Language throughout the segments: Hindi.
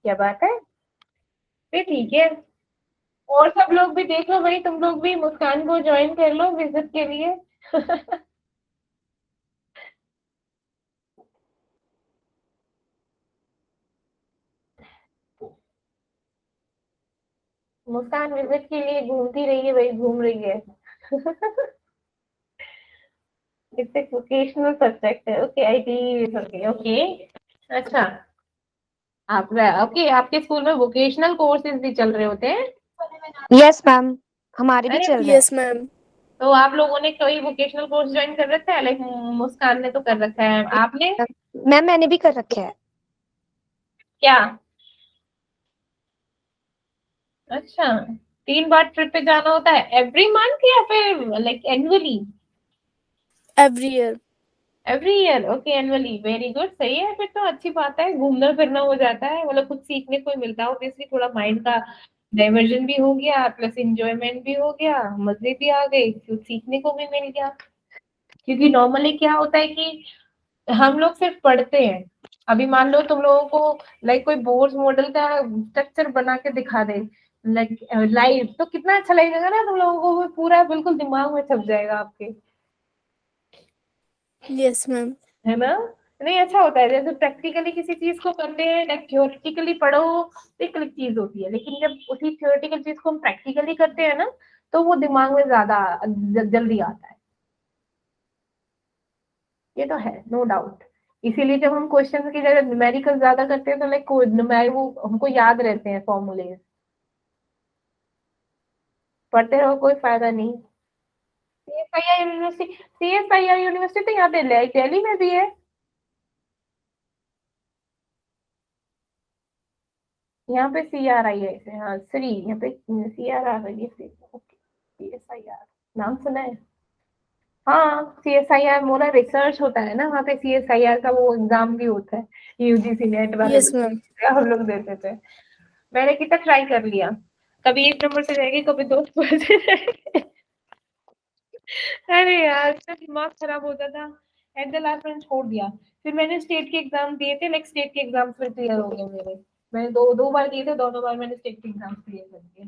क्या बात है, फिर ठीक है। और सब लोग भी देख लो भाई, तुम लोग भी मुस्कान को ज्वाइन कर लो विजिट के लिए। मुस्कान विजिट के लिए घूमती रही है भाई, घूम रही है। इट्स एक वोकेशनल सब्जेक्ट है, okay I T, okay okay. अच्छा, आप ओके, आपके स्कूल में वोकेशनल कोर्सेज भी चल रहे होते हैं? यस मैम, हमारे भी अरे, चल रहे हैं। Yes ma'am. तो आप लोगों ने कोई वोकेशनल कोर्स ज्वाइन कर रखा है? लाइक मुस्कान ने तो कर रखा है, आपने? मैम मैंने भी कर रखे हैं। क्या? अच्छा, 3 बार ट्रिप पे जाना होता है एवरी मंथ या फिर like annually? Every year. Every year, okay, annually, very good, सही है, फिर तो अच्छी बात है, घूमना फिरना हो जाता है, मतलब कुछ सीखने को ही मिलता है, ऑब्वियसली थोड़ा माइंड का डाइवर्जन भी हो गया, प्लस इंजॉयमेंट भी हो गया, मजे भी आ गए, कुछ सीखने को भी मिल गया। क्योंकि नॉर्मली क्या होता है कि हम लोग सिर्फ पढ़ते हैं। अभी मान लो तुम लोगों को लाइक कोई बोर्ड मॉडल का स्ट्रक्चर बना के दिखा दे, लाइक लाइव, तो कितना अच्छा लगेगा ना तुम लोगों को, वो पूरा बिल्कुल दिमाग में छप जाएगा आपके, यस मैम। है ना? नहीं, अच्छा होता है जैसे प्रैक्टिकली किसी चीज को करते हैं, लाइक थ्योरेटिकली पढ़ो तो एक अलग चीज होती है, लेकिन जब उसी थ्योरेटिकल चीज को हम प्रैक्टिकली करते हैं ना, तो वो दिमाग में ज्यादा जल्दी आता है। ये तो है, नो डाउट। इसीलिए जब हम क्वेश्चन की जगह न्यूमेरिकल ज्यादा करते हैं तो लाइक वो हमको याद रहते हैं फॉर्मूले, पढ़ते रहो कोई फायदा नहीं। सीएसआईआर यूनिवर्सिटी, सीएसआईआर यूनिवर्सिटी तो यहाँ पे दिल्ली में भी है। यहाँ पे CRI है, हाँ श्री, यहाँ पे CRR है, ये ओके, CSIR नाम सुना है। हाँ, CSIR मोरा रिसर्च होता है ना वहाँ पे, CSIR का वो एग्जाम भी होता है, यूजीसी नेट वाले यस मैम। हम लोग देते थे। मैंने कितना ट्राई कर लिया, कभी 1 नंबर से जाएगी, कभी 2 नंबर से जाएगी। अरे यार, इतना दिमाग खराब होता था, एट द लास्ट मैंने छोड़ दिया। फिर मैंने स्टेट के एग्जाम दिए थे, लाइक स्टेट के एग्जाम्स फिर क्लियर हो गए मेरे। मैंने दो दो बार दिए थे, दोनों बार मैंने स्टेट के एग्जाम्स क्लियर कर दिए।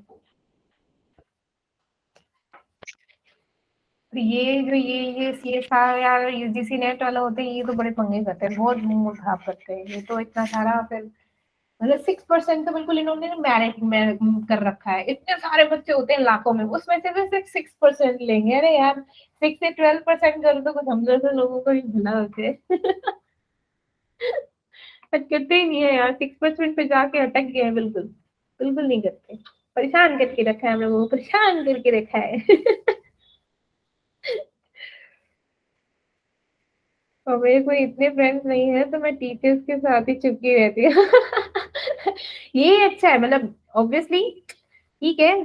तो ये CSIR यूजीसी नेट वाला होते हैं, ये तो बड़े पंगे करते हैं, बहुत मूड खराब करते हैं, ये तो इतना सारा फिर, मतलब 6% तो बिल्कुल इन्होंने मेरिट में कर रखा है, इतने सारे बच्चे होते हैं लाखों में, उसमें से भी सिर्फ 6% लेंगे। अरे यार, 6 से 12% करो तो कुछ हम जैसे लोगों को भी भला होते हैं। पर करते ही नहीं है यार, 6% पे जाके अटक गए हैं, बिल्कुल बिल्कुल नहीं करते। परेशान करके रखा है हम लोगों को, परेशान करके रखा है। और मेरे को इतने फ्रेंड्स नहीं है, तो मैं टीचर्स के साथ ही चिपकी रहती हूँ। ये अच्छा है, मतलब ऑब्वियसली ठीक है,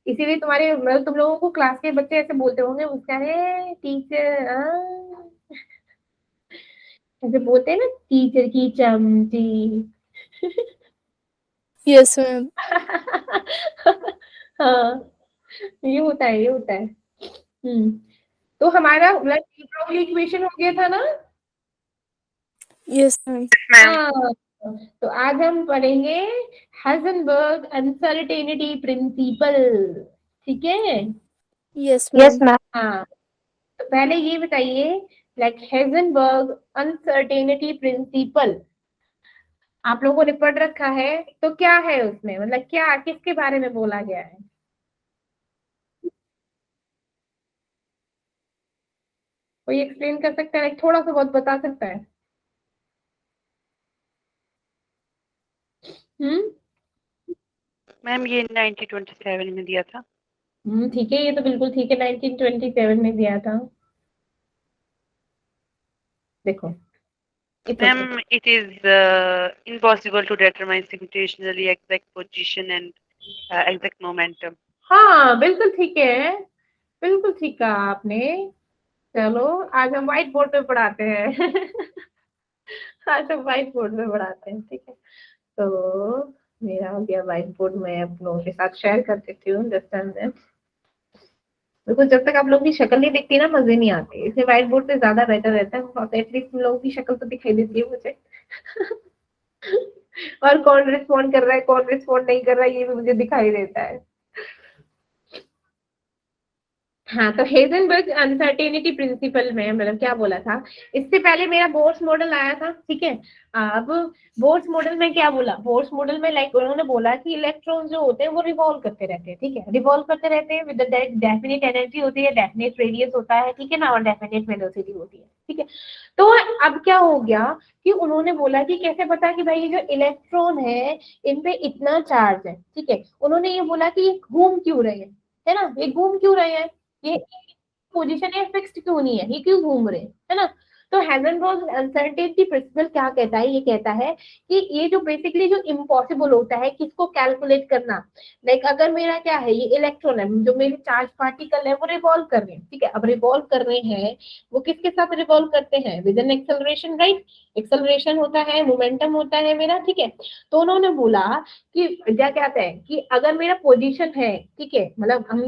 इसीलिए तुम्हारे, मतलब तुम लोगों को क्लास के बच्चे ऐसे बोलते होंगे, उसका है टीचर, ऐसे बोलते हैं ना, टीचर की चमची। Yes ma'am. हाँ, ये होता है, ये होता है। तो हमारा मतलब इक्वेशन हो गया था ना? Yes ma'am. हाँ, तो आज हम पढ़ेंगे हाइजेनबर्ग अनसर्टेनिटी प्रिंसिपल, ठीक है? Yes yes ma'am. मैम। हाँ, तो पहले ये बताइए, लाइक हाइजेनबर्ग अनसर्टेनिटी प्रिंसिपल आप लोगों ने पढ़ रखा है, तो क्या है उसमें, मतलब क्या, किसके बारे में बोला गया है? कोई एक्सप्लेन कर सकता है, like थोड़ा सा बहुत बता सकता है? हम्म मैम ये 1927 में दिया था। ठीक है, ये तो बिल्कुल ठीक है, 1927 में दिया था। देखो, it's okay. Ma'am it is impossible to determine simultaneously exact position and exact momentum. हाँ, बिल्कुल ठीक है, बिल्कुल ठीक कहा आपने। चलो, आज हम व्हाइट बोर्ड पे पढ़ाते हैं। आज हम व्हाइट बोर्ड पे पढ़ाते हैं, ठीक है? तो मेरा हो गया व्हाइट बोर्ड, मैं आप लोगों के साथ शेयर कर देती हूँ, जस्ट एंड देन। बिल्कुल, जब तक आप लोगों की शक्ल नहीं दिखती ना, मजे नहीं आते, इसलिए व्हाइट बोर्ड पे ज्यादा बेटर रहता है, एटलीस्ट तुम लोगों की शक्ल तो दिखाई देती है मुझे। और कौन रिस्पॉन्ड कर रहा है कौन रिस्पॉन्ड नहीं कर रहा है ये भी मुझे दिखाई देता है। हाँ, तो हेजनबर्ग अनसर्टेनिटी प्रिंसिपल में मतलब क्या बोला था, इससे पहले मेरा बोर्स मॉडल आया था, ठीक है। अब बोर्स मॉडल में क्या बोला, बोर्स मॉडल में लाइक उन्होंने बोला कि इलेक्ट्रॉन जो होते हैं वो रिवॉल्व करते रहते हैं, ठीक है, रिवॉल्व करते रहते हैं विद डेफिनेट एनर्जी होती है, डेफिनेट रेडियस होता है, ठीक है ना, और डेफिनेट वेलोसिटी होती है, ठीक है। तो अब क्या हो गया कि उन्होंने बोला कि कैसे पता कि भाई ये जो इलेक्ट्रॉन है इन पे इतना चार्ज है, ठीक है। उन्होंने ये बोला कि ये घूम क्यों रहे हैं, है ना, ये घूम क्यों रहे हैं, ये पोजीशन है फिक्स्ड क्यों नहीं है, ये क्यों घूम रहे हैं, है ना। तो हेजनबर्ग अनसर्टेनिटी प्रिंसिपल क्या कहता है, ये कहता है कि ये जो बेसिकली जो इम्पॉसिबल होता है किसको कैलकुलेट करना, लाइक अगर मेरा क्या है ये इलेक्ट्रॉन है, जो मेरे चार्ज पार्टिकल है वो रिवॉल्व कर रहे हैं, ठीक है। अब रिवॉल्व कर रहे हैं वो किसके साथ रिवॉल्व करते हैं, with an acceleration, right, acceleration होता है, मोमेंटम होता है मेरा, ठीक है। तो उन्होंने बोला कि क्या कहते हैं कि अगर मेरा पोजीशन है, ठीक है, मतलब हम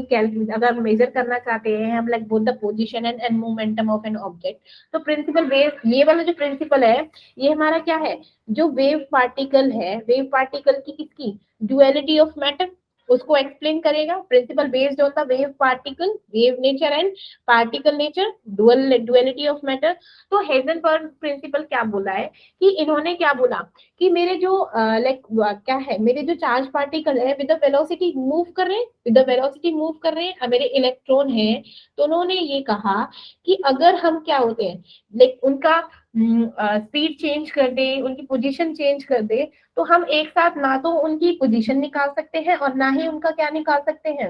अगर मेजर करना चाहते हैं हम like both the position and momentum of an object, तो प्रिंसिपल वेव, ये वाला जो प्रिंसिपल है ये हमारा क्या है, जो वेव पार्टिकल है, वेव पार्टिकल की किसकी, ड्युअलिटी ऑफ मैटर, उसको एक्सप्लेन करेगा। Principle based on the wave particle, wave nature and particle nature, duality of matter. तो हेजनबर्ग प्रिंसिपल क्या बोला है कि इन्होंने क्या बोला कि मेरे जो लाइक क्या है, मेरे जो चार्ज पार्टिकल है विद द वेलोसिटी मूव कर रहे हैं, विद द वेलोसिटी मूव कर रहे हैं, मेरे इलेक्ट्रॉन है। तो उन्होंने ये कहा कि अगर हम क्या होते हैं लाइक उनका स्पीड चेंज कर दे, उनकी पोजीशन चेंज कर दे, तो हम एक साथ ना तो उनकी पोजीशन निकाल सकते हैं और ना ही उनका क्या निकाल सकते हैं,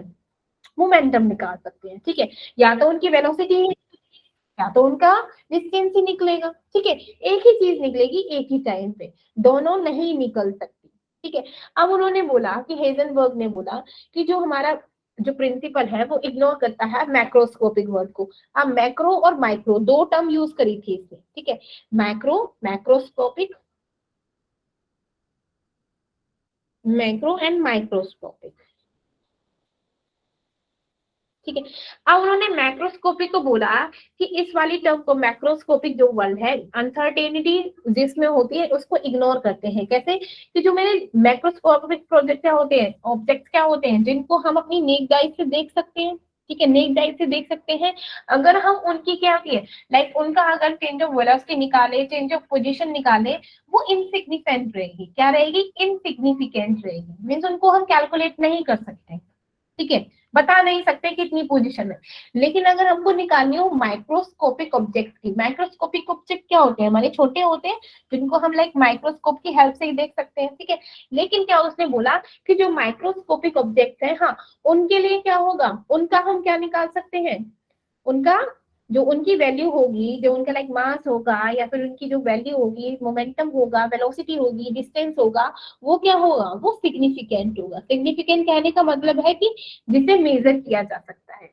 मोमेंटम निकाल सकते हैं, ठीक है। या तो उनकी वेलोसिटी या तो उनका डिस्टेंस ही निकलेगा, ठीक है, एक ही चीज निकलेगी एक ही टाइम पे, दोनों नहीं निकल सकती, ठीक है। अब उन्होंने बोला कि हेजनबर्ग ने बोला कि जो हमारा जो प्रिंसिपल है वो इग्नोर करता है मैक्रोस्कोपिक वर्ड को। अब मैक्रो और माइक्रो दो टर्म यूज करी थी इसने, ठीक है, macro, macroscopic, macro and microscopic, ठीक है। अब उन्होंने मैक्रोस्कोपिक को बोला कि इस वाली टर्म को, मैक्रोस्कोपिक जो वर्ड है अनसर्टेनिटी जिसमें होती है उसको इग्नोर करते हैं, कैसे कि जो मेरे मैक्रोस्कोपिक प्रोजेक्ट क्या होते हैं, ऑब्जेक्ट्स क्या होते हैं जिनको हम अपनी नेक्ड आई से देख सकते हैं, ठीक है, नेक्ड आई से देख सकते हैं। अगर हम उनकी क्या होती है लाइक उनका अगर चेंज ऑफ वेलोसिटी निकाले, चेंज ऑफ पोजीशन निकाले, वो इनसिग्निफिकेंट रहेगी, क्या रहेगी, इनसिग्निफिकेंट रहेगी, मीन्स उनको हम कैलकुलेट नहीं कर सकते, ठीक है, बता नहीं सकते कितनी पोजीशन है। लेकिन अगर हमको निकालनी हो माइक्रोस्कोपिक ऑब्जेक्ट की, माइक्रोस्कोपिक ऑब्जेक्ट क्या होते हैं, हमारे छोटे होते हैं जिनको हम लाइक माइक्रोस्कोप की हेल्प से ही देख सकते हैं, ठीक है। लेकिन क्या उसने बोला कि जो माइक्रोस्कोपिक ऑब्जेक्ट है, हाँ, उनके लिए क्या होगा, उनका हम क्या निकाल सकते हैं, उनका जो उनकी वैल्यू होगी, जो उनका लाइक मास होगा या फिर उनकी जो वैल्यू होगी, मोमेंटम होगा, वेलोसिटी होगी, डिस्टेंस होगा, वो क्या होगा, वो सिग्निफिकेंट होगा। सिग्निफिकेंट कहने का मतलब है कि जिसे मेजर किया जा सकता है,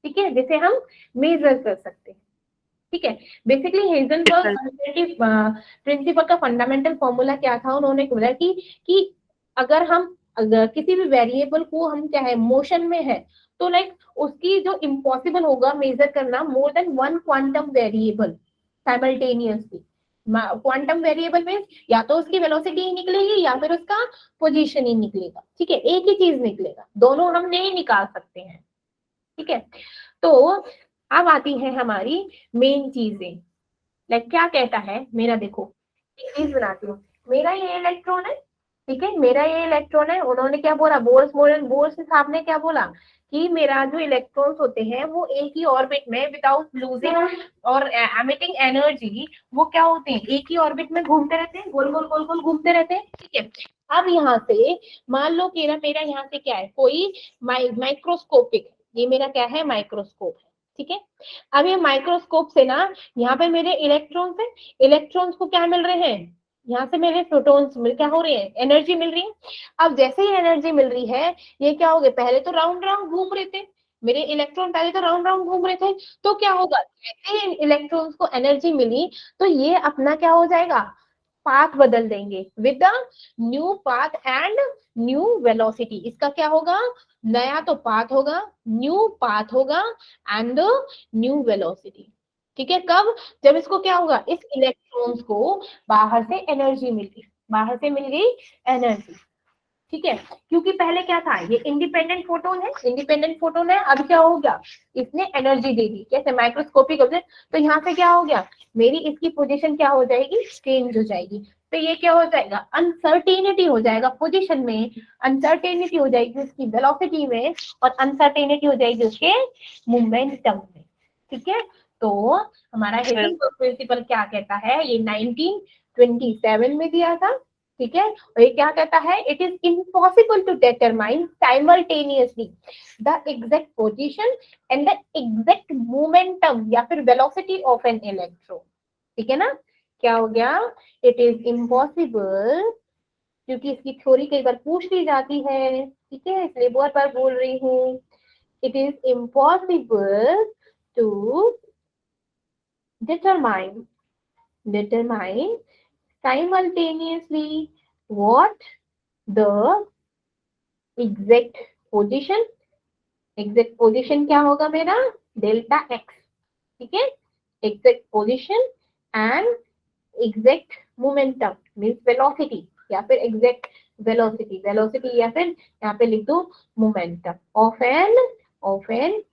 ठीक है, जिसे हम मेजर कर सकते हैं, ठीक है। बेसिकली हेजनबर्ग प्रिंसिपल का फंडामेंटल फॉर्मूला क्या था, उन्होंने बोला कि अगर किसी भी वेरिएबल को हम चाहे मोशन में है तो लाइक उसकी जो इम्पॉसिबल होगा मेजर करना more than one quantum variable simultaneously. Quantum variable में या तो उसकी वेलोसिटी ही निकलेगी या फिर उसका पोजीशन ही निकलेगा, ठीक है, एक ही चीज निकलेगा, दोनों हम नहीं निकाल सकते हैं, ठीक है। तो अब आती है हमारी मेन चीजें, लाइक क्या कहता है मेरा, देखो एक चीज बनाती हूँ, मेरा ये इलेक्ट्रॉन है, ठीक है, मेरा ये इलेक्ट्रॉन है। उन्होंने क्या बोला, बोर्स साहब ने क्या बोला कि मेरा जो इलेक्ट्रॉन्स होते हैं वो एक ही ऑर्बिट में विदाउट लूजिंग और एमिटिंग एनर्जी, वो क्या होते हैं, एक ही ऑर्बिट में घूमते रहते हैं, गोल गोल गोल गोल घूमते रहते हैं, ठीक है। अब यहाँ से मान लो कि मेरा यहाँ से क्या है, कोई माइक्रोस्कोपिक, ये मेरा क्या है, माइक्रोस्कोप है, ठीक है। अब ये माइक्रोस्कोप से ना यहाँ पे मेरे इलेक्ट्रॉन्स है, इलेक्ट्रॉन्स को क्या मिल रहे हैं, यहाँ से मेरे प्रोटॉन्स क्या हो रहे हैं, एनर्जी मिल रही है। अब जैसे ही एनर्जी मिल रही है, ये क्या हो गए, पहले तो राउंड राउंड घूम रहे थे मेरे इलेक्ट्रॉन, पहले तो राउंड राउंड घूम रहे थे, तो क्या होगा, जैसे ही इलेक्ट्रॉन्स को एनर्जी मिली तो ये अपना क्या हो जाएगा, पाथ बदल देंगे with the new path and new velocity. इसका क्या होगा, नया तो पाथ होगा, न्यू पाथ होगा एंड द न्यू वेलोसिटी, ठीक है। कब, जब इसको क्या होगा, इस इलेक्ट्रॉन्स को बाहर से एनर्जी मिली, बाहर से मिल गई एनर्जी, ठीक है। क्योंकि पहले क्या था, ये इंडिपेंडेंट फोटोन है, इंडिपेंडेंट फोटोन है, अब क्या हो गया, इसने एनर्जी दे दी, कैसे माइक्रोस्कोपिक ऑब्जेक्ट, तो यहाँ पे क्या हो गया, मेरी इसकी पोजीशन क्या हो जाएगी, चेंज हो जाएगी। तो ये क्या हो जाएगा, अनसर्टेनिटी हो जाएगा पोजीशन में, अनसर्टेनिटी हो जाएगी उसकी वेलोसिटी में, और अनसर्टेनिटी हो जाएगी उसके मोमेंटम में, ठीक है। तो हमारा हेजनबर्ग प्रिंसिपल क्या कहता है, ये 1927 में दिया था, ठीक है। और ये क्या कहता है, it is impossible to determine simultaneously the exact position and the exact momentum या फिर वेलोसिटी ऑफ एन इलेक्ट्रॉन, ठीक है ना। क्या हो गया, इट इज इम्पॉसिबल, क्योंकि इसकी थ्योरी कई बार पूछ ली जाती है, ठीक है, इसलिए बहुत बार बोल रही हूँ, it is impossible to determine simultaneously what the exact position, exact position क्या होगा मेरा, डेल्टा एक्स, ठीक है, exact position and exact momentum means velocity या फिर exact velocity या फिर यहाँ पे लिख दो momentum of an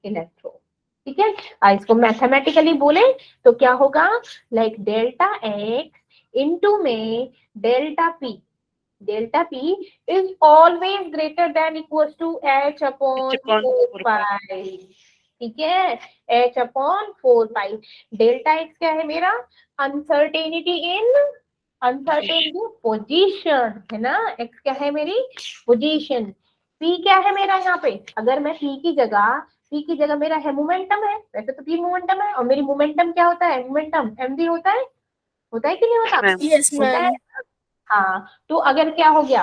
electron, ठीक है। इसको मैथमेटिकली बोले तो क्या होगा, लाइक डेल्टा एक्स इंटू में delta p is always greater than equal to h upon 4 pi, ठीक है, h upon 4 pi. Delta x क्या है मेरा, अनसर्टेनिटी इन पोजीशन है ना, एक्स क्या है मेरी पोजीशन, पी क्या है मेरा यहाँ पे, अगर मैं पी की जगह मेरा है मोमेंटम है, वैसे तो पी मोमेंटम है, और मेरी मोमेंटम क्या होता है, मोमेंटम एम वी होता है कि नहीं होता, Yes, होता है। ma'am. हाँ, तो अगर क्या हो गया,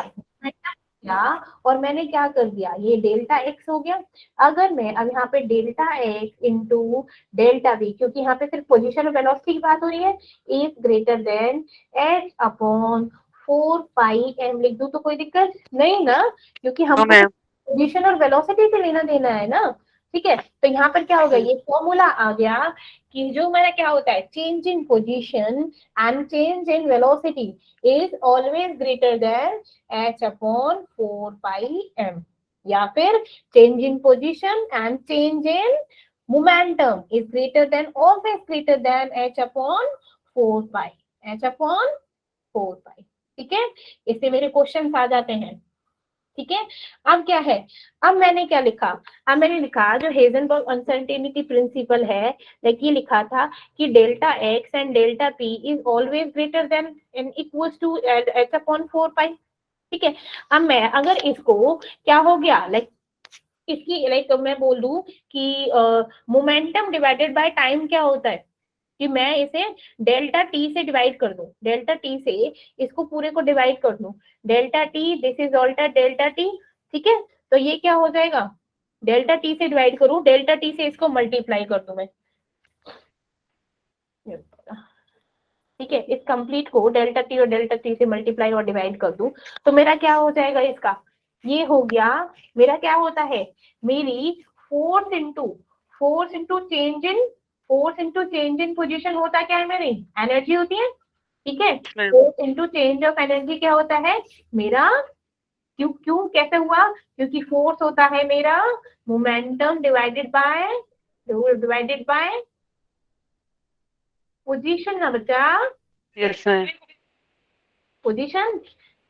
और मैंने क्या कर दिया, ये डेल्टा एक्स हो गया, अगर मैं अब यहाँ पे delta x into delta we, क्योंकि यहाँ पे सिर्फ पोजीशन और वेलोसिटी की बात हो रही है, is greater then h upon 4 pi m लिख दूं तो कोई दिक्कत नहीं ना, क्योंकि हमको पोजीशन और वेलोसिटी से लेना देना है ना, ठीक है। तो यहाँ पर क्या हो गया, ये फॉर्मूला आ गया कि जो मेरा क्या होता है, change in position and change in velocity is always greater then h upon 4 pi m, या फिर change in position and change in momentum is greater then, always greater then h upon 4 pi, ठीक है। इससे मेरे क्वेश्चन आ जाते हैं, ठीक है। अब क्या है, अब मैंने क्या लिखा, अब मैंने लिखा जो हेजनबर्ग अनसर्टेनिटी प्रिंसिपल है, लाइक ये लिखा था कि delta x and delta p is always greater than and equals to h upon 4 pi, ठीक है। अब मैं अगर इसको क्या हो गया, लाइक इसकी लाइक मैं बोल दूं कि मोमेंटम डिवाइडेड बाय टाइम क्या होता है, कि मैं इसे डेल्टा टी से डिवाइड कर दूं, डेल्टा टी से इसको पूरे को डिवाइड कर दूं, delta t this is alter delta t, ठीक है। तो ये क्या हो जाएगा, डेल्टा टी से डिवाइड करूं, डेल्टा टी से इसको मल्टीप्लाई कर दूं मैं, ठीक है, इस कंप्लीट को डेल्टा टी और डेल्टा टी से मल्टीप्लाई और डिवाइड कर दूं, तो मेरा क्या हो जाएगा, इसका ये हो गया, मेरा क्या होता है, मेरी force into change in position होता क्या है, मेरी एनर्जी होती है, ठीक है। Force into change of energy क्या होता है मेरा, क्यों कैसे हुआ, क्योंकि फोर्स होता है मेरा मोमेंटम डिवाइडेड बाय पोजीशन ना बच्चा, yes ma'am, position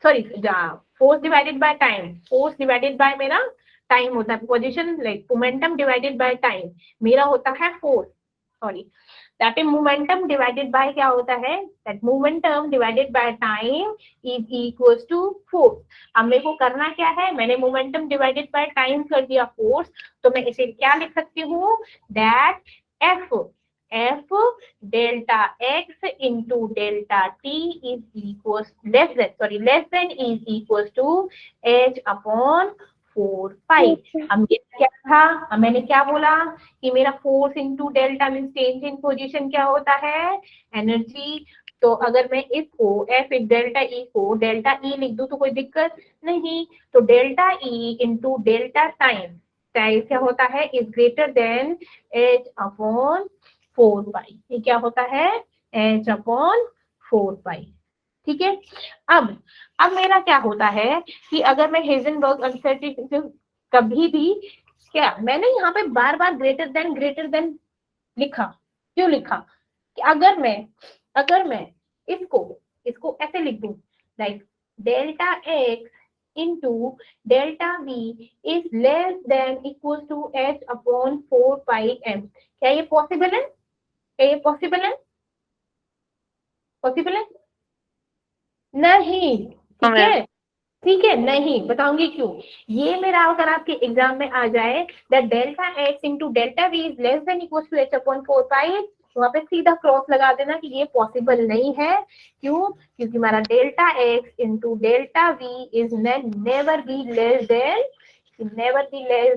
sorry, force divided by time, force divided by मेरा टाइम होता है, position like momentum divided by time मेरा होता है force, sorry that is momentum divided by क्या होता है, that momentum divided by time is equals to force. अब मेरे को करना क्या है, मैंने मोमेंटम डिवाइडेड बाय टाइम कर दिया फोर्स, तो मैं इसे क्या लिख सकती हूँ, that f delta x into delta t is equals less than is equals to h upon 4 pi. अब मेरा क्या था, अब मैंने क्या बोला कि मेरा force into delta mean change in position क्या होता है, एनर्जी। तो अगर मैं इसको एफ डेल्टा ई को डेल्टा ई लिख दूं तो कोई दिक्कत नहीं, तो delta E into delta time क्या होता है, is greater then h upon 4 पाई, ये क्या होता है, एच अपॉन 4 पाई, ठीक है। अब मेरा क्या होता है कि अगर मैं हेजनबर्ग अनसर्टेनिटी कभी भी, क्या मैंने यहाँ पे बार बार ग्रेटर देन लिखा, क्यों लिखा? कि अगर मैं इसको ऐसे लिख दूं, like delta x into delta v is less than equal to h upon 4 pi m. क्या ये पॉसिबल है? क्या ये पॉसिबल है? पॉसिबल है? नहीं, ठीक है, ठीक है, नहीं बताऊंगी क्यों। ये मेरा अगर आपके एग्जाम में आ जाए that delta x into delta v is less than equal to h upon 4 pi, वहां पे सीधा क्रॉस लगा देना कि ये पॉसिबल नहीं है। क्यों? क्योंकि हमारा delta x into delta v is never be less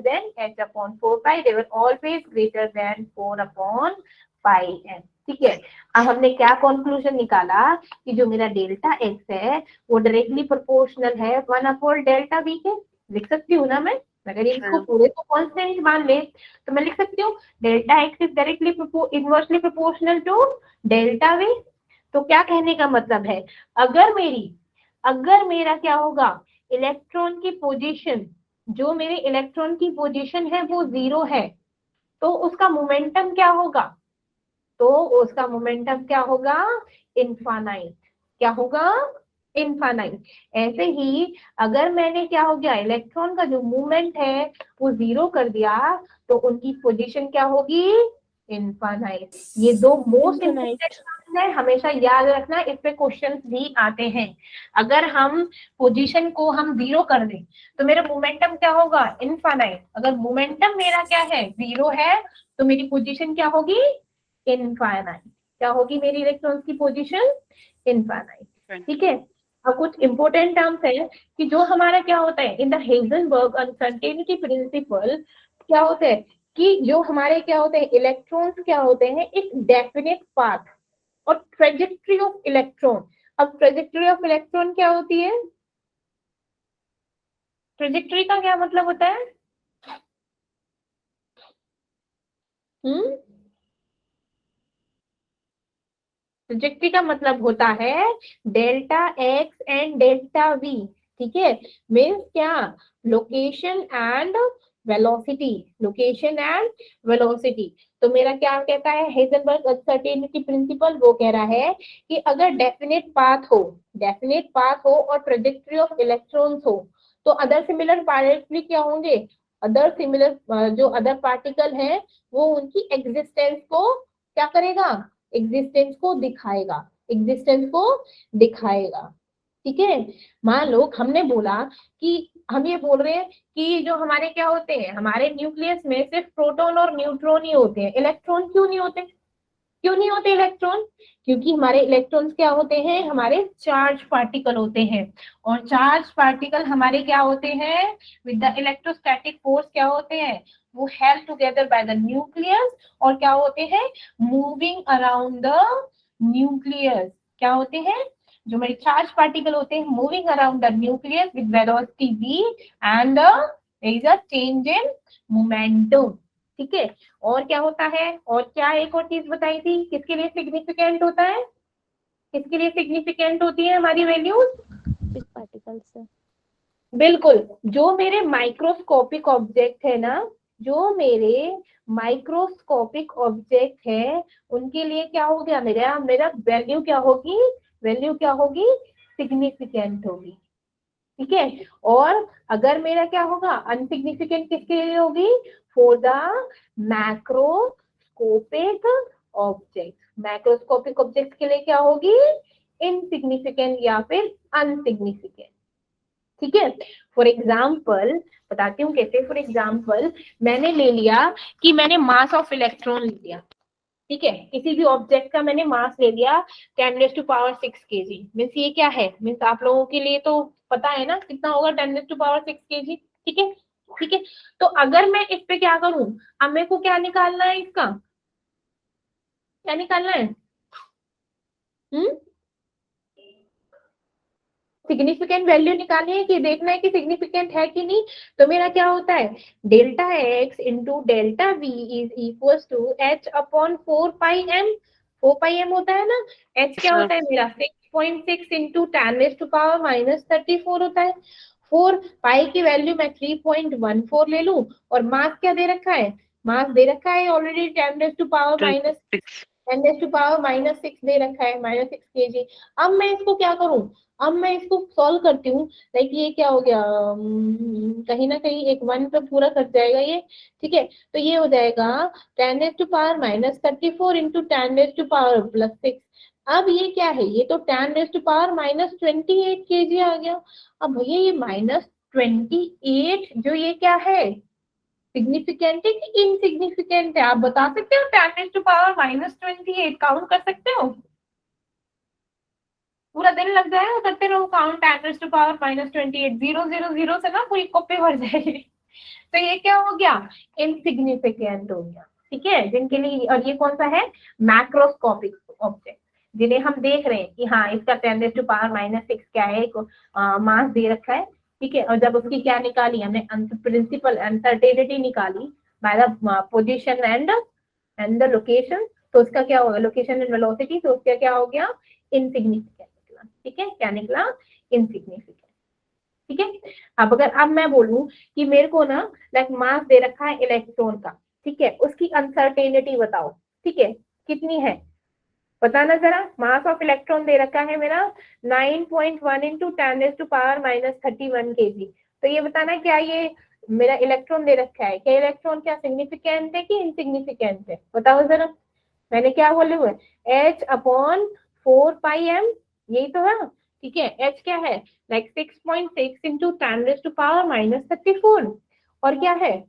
than h upon 4 pi, they were always greater than 4/पाई एम। ठीक है। अब हमने क्या कंक्लूजन निकाला कि जो मेरा डेल्टा एक्स है वो डायरेक्टली प्रोपोर्शनल है 1/डेल्टा वी के। लिख सकती हूँ ना मैं? अगर इसको पूरे को कांस्टेंट मान ले तो मैं लिख सकती हूँ delta x is directly inversely proportional to delta v. तो क्या कहने का मतलब है, अगर मेरा क्या होगा, इलेक्ट्रॉन की पोजीशन, जो मेरे इलेक्ट्रॉन की पोजीशन है वो 0 है, तो उसका मोमेंटम क्या होगा? इनफानाइट। क्या होगा? इनफानाइट। ऐसे ही अगर मैंने क्या हो गया, इलेक्ट्रॉन का जो मूवमेंट है वो 0 कर दिया, तो उनकी पोजीशन क्या होगी? इनफानाइट। ये दो मोस्ट Infinite. है, हमेशा याद रखना, इस पे क्वेश्चंस भी आते हैं। अगर हम पोजीशन को हम 0 कर दें तो मेरा मोमेंटम क्या होगा? इनफानाइट। अगर मोमेंटम मेरा क्या है? 0 है, तो मेरी पोजीशन क्या होगी? इनफाइनाइट। क्या होगी मेरी इलेक्ट्रॉन्स की पोजीशन? इनफाइनाइट। ठीक है। अब कुछ इंपॉर्टेंट टर्म्स है कि जो हमारा क्या होता है in the Heisenberg uncertainty principal, क्या होता है कि जो हमारे क्या होते हैं इलेक्ट्रॉन्स क्या होते हैं, एक डेफिनेट पाथ और ट्रेजेक्ट्री ऑफ इलेक्ट्रॉन। अब ट्रेजेक्ट्री ऑफ इलेक्ट्रॉन क्या होती है? ट्रेजेक्ट्री का क्या मतलब होता है? ट्रेजेक्ट्री का मतलब होता है delta x and delta we. ठीक है। मीन्स क्या? Location and velocity. तो मेरा क्या कहता है हेजनबर्ग अनसर्टेनिटी प्रिंसिपल? वो कह रहा है कि अगर डेफिनेट पाथ हो और ट्रेजेक्ट्री ऑफ इलेक्ट्रॉन्स हो, तो अदर सिमिलर पार्टिकल क्या होंगे? जो अदर पार्टिकल हैं वो उनकी एग्जिस्टेंस को क्या करेगा? एग्जिस्टेंस को दिखाएगा। ठीक है। मान लो हमने बोला कि हम ये बोल रहे हैं कि जो हमारे क्या होते हैं, हमारे न्यूक्लियस में सिर्फ प्रोटॉन और न्यूट्रॉन ही होते हैं, इलेक्ट्रॉन क्यों नहीं होते इलेक्ट्रॉन? क्योंकि हमारे इलेक्ट्रॉन्स क्या होते हैं? हमारे चार्ज पार्टिकल होते हैं, और चार्ज पार्टिकल हमारे क्या होते हैं? विद द इलेक्ट्रोस्टैटिक फोर्स क्या होते हैं? वो held together by the nucleus, और क्या होते हैं? Moving around the nucleus. क्या होते हैं? जो मेरे चार्ज पार्टिकल होते हैं moving around the nucleus with velocity v, and there is a change in momentum. ठीक है। और क्या होता है? और क्या एक और चीज बताई थी किसके लिए सिग्निफिकेंट होता है? किसके लिए सिग्निफिकेंट होती है हमारी वैल्यूज? पार्टिकल्स से। बिल्कुल। जो मेरे माइक्रोस्कोपिक ऑब्जेक्ट है ना, जो मेरे माइक्रोस्कोपिक ऑब्जेक्ट है, उनके लिए क्या हो गया? मेरा वैल्यू क्या होगी? सिग्निफिकेंट होगी। ठीक है। और अगर मेरा क्या होगा? अनसिग्निफिकेंट किसके लिए होगी? फॉर द मैक्रोस्कोपिक ऑब्जेक्ट के लिए क्या होगी? इनसिग्निफिकेंट या फिर अनसिग्निफिकेंट। ठीक है। फॉर एग्जाम्पल बताती हूँ कैसे। फॉर एग्जाम्पल मैंने ले लिया कि मैंने मास ऑफ इलेक्ट्रॉन ले लिया। ठीक है। किसी भी ऑब्जेक्ट का मैंने मास ले लिया 10⁻⁶ kg। मीन्स ये क्या है? मीन्स आप लोगों के लिए तो पता है ना कितना होगा 10⁻⁶ kg। ठीक है। ठीक है। तो अगर मैं इस पे क्या करूं, अब मेरे को क्या निकालना है? इसका क्या निकालना है? सिग्निफिकेंट वैल्यू निकालनी है कि देखना है कि सिग्निफिकेंट है कि नहीं। तो मेरा क्या होता है? Delta x into delta v is equal to h upon 4 pi m. 4 pi m होता है ना। एच क्या होता है मेरा? 6 6.6 इंटू 10⁻⁻34 होता है। 4 पाई की वैल्यू मैं 3.14 ले लूं, और मास क्या दे रखा है, मास दे रखा है ऑलरेडी 10⁻⁻6 दे रखा है, -6 kg। अब मैं इसको क्या करूं, अब मैं इसको सॉल्व करती हूँ। लाइक ये क्या हो गया, कहीं ना कहीं एक 1 पे पूरा कट जाएगा ये, ठीक है। तो ये हो जाएगा 10⁻⁻34 इंटू 10⁻+6। अब ये क्या है, ये तो 10⁻⁻28 kg आ गया। अब भैया ये -28 जो ये क्या है, सिग्निफिकेंट है कि इनसिग्निफिकेंट है, आप बता सकते हो? 10⁻⁻28 काउंट कर सकते हो? पूरा दिन लग जाएगा, करते रहो काउंट 10⁻⁻28, 0 से ना पूरी कॉपी भर जाएगी। तो ये क्या हो गया, इनसिग्निफिकेंट हो गया, ठीक है। जिनके लिए, और ये कौन सा है, मैक्रोस्कोपिक ऑब्जेक्ट, जिन्हें हम देख रहे हैं कि हाँ इसका 10⁻⁻6 क्या है, मास दे रखा है, ठीक है। और जब उसकी क्या निकाली हमने, प्रिंसिपल अनसर्टेनिटी निकाली by the position and the location, तो उसका क्या होगा, लोकेशन एंड वेलोसिटी, तो उसका क्या हो गया, इनसिग्निफिकेंट निकला, ठीक है। क्या निकला, इनसिग्निफिकेंट, ठीक है। अब मैं बोलूं कि मेरे को ना लाइक मास दे रखा है इलेक्ट्रॉन का, ठीक है, उसकी अनसर्टेनिटी बताओ, ठीक है, कितनी है बताना जरा। मास ऑफ इलेक्ट्रॉन दे रखा है मेरा 9.1 इंटू 10⁻31 kg। तो ये बताना क्या ये मेरा इलेक्ट्रॉन दे रखा है, क्या इलेक्ट्रॉन क्या सिग्निफिकेंट है कि इनसिग्निफिकेंट है, बताओ जरा। मैंने क्या बोले हुए, H/4πm, यही तो है, ठीक है। H क्या है, लाइक 6.6 इंटू 10⁻⁻34, और क्या है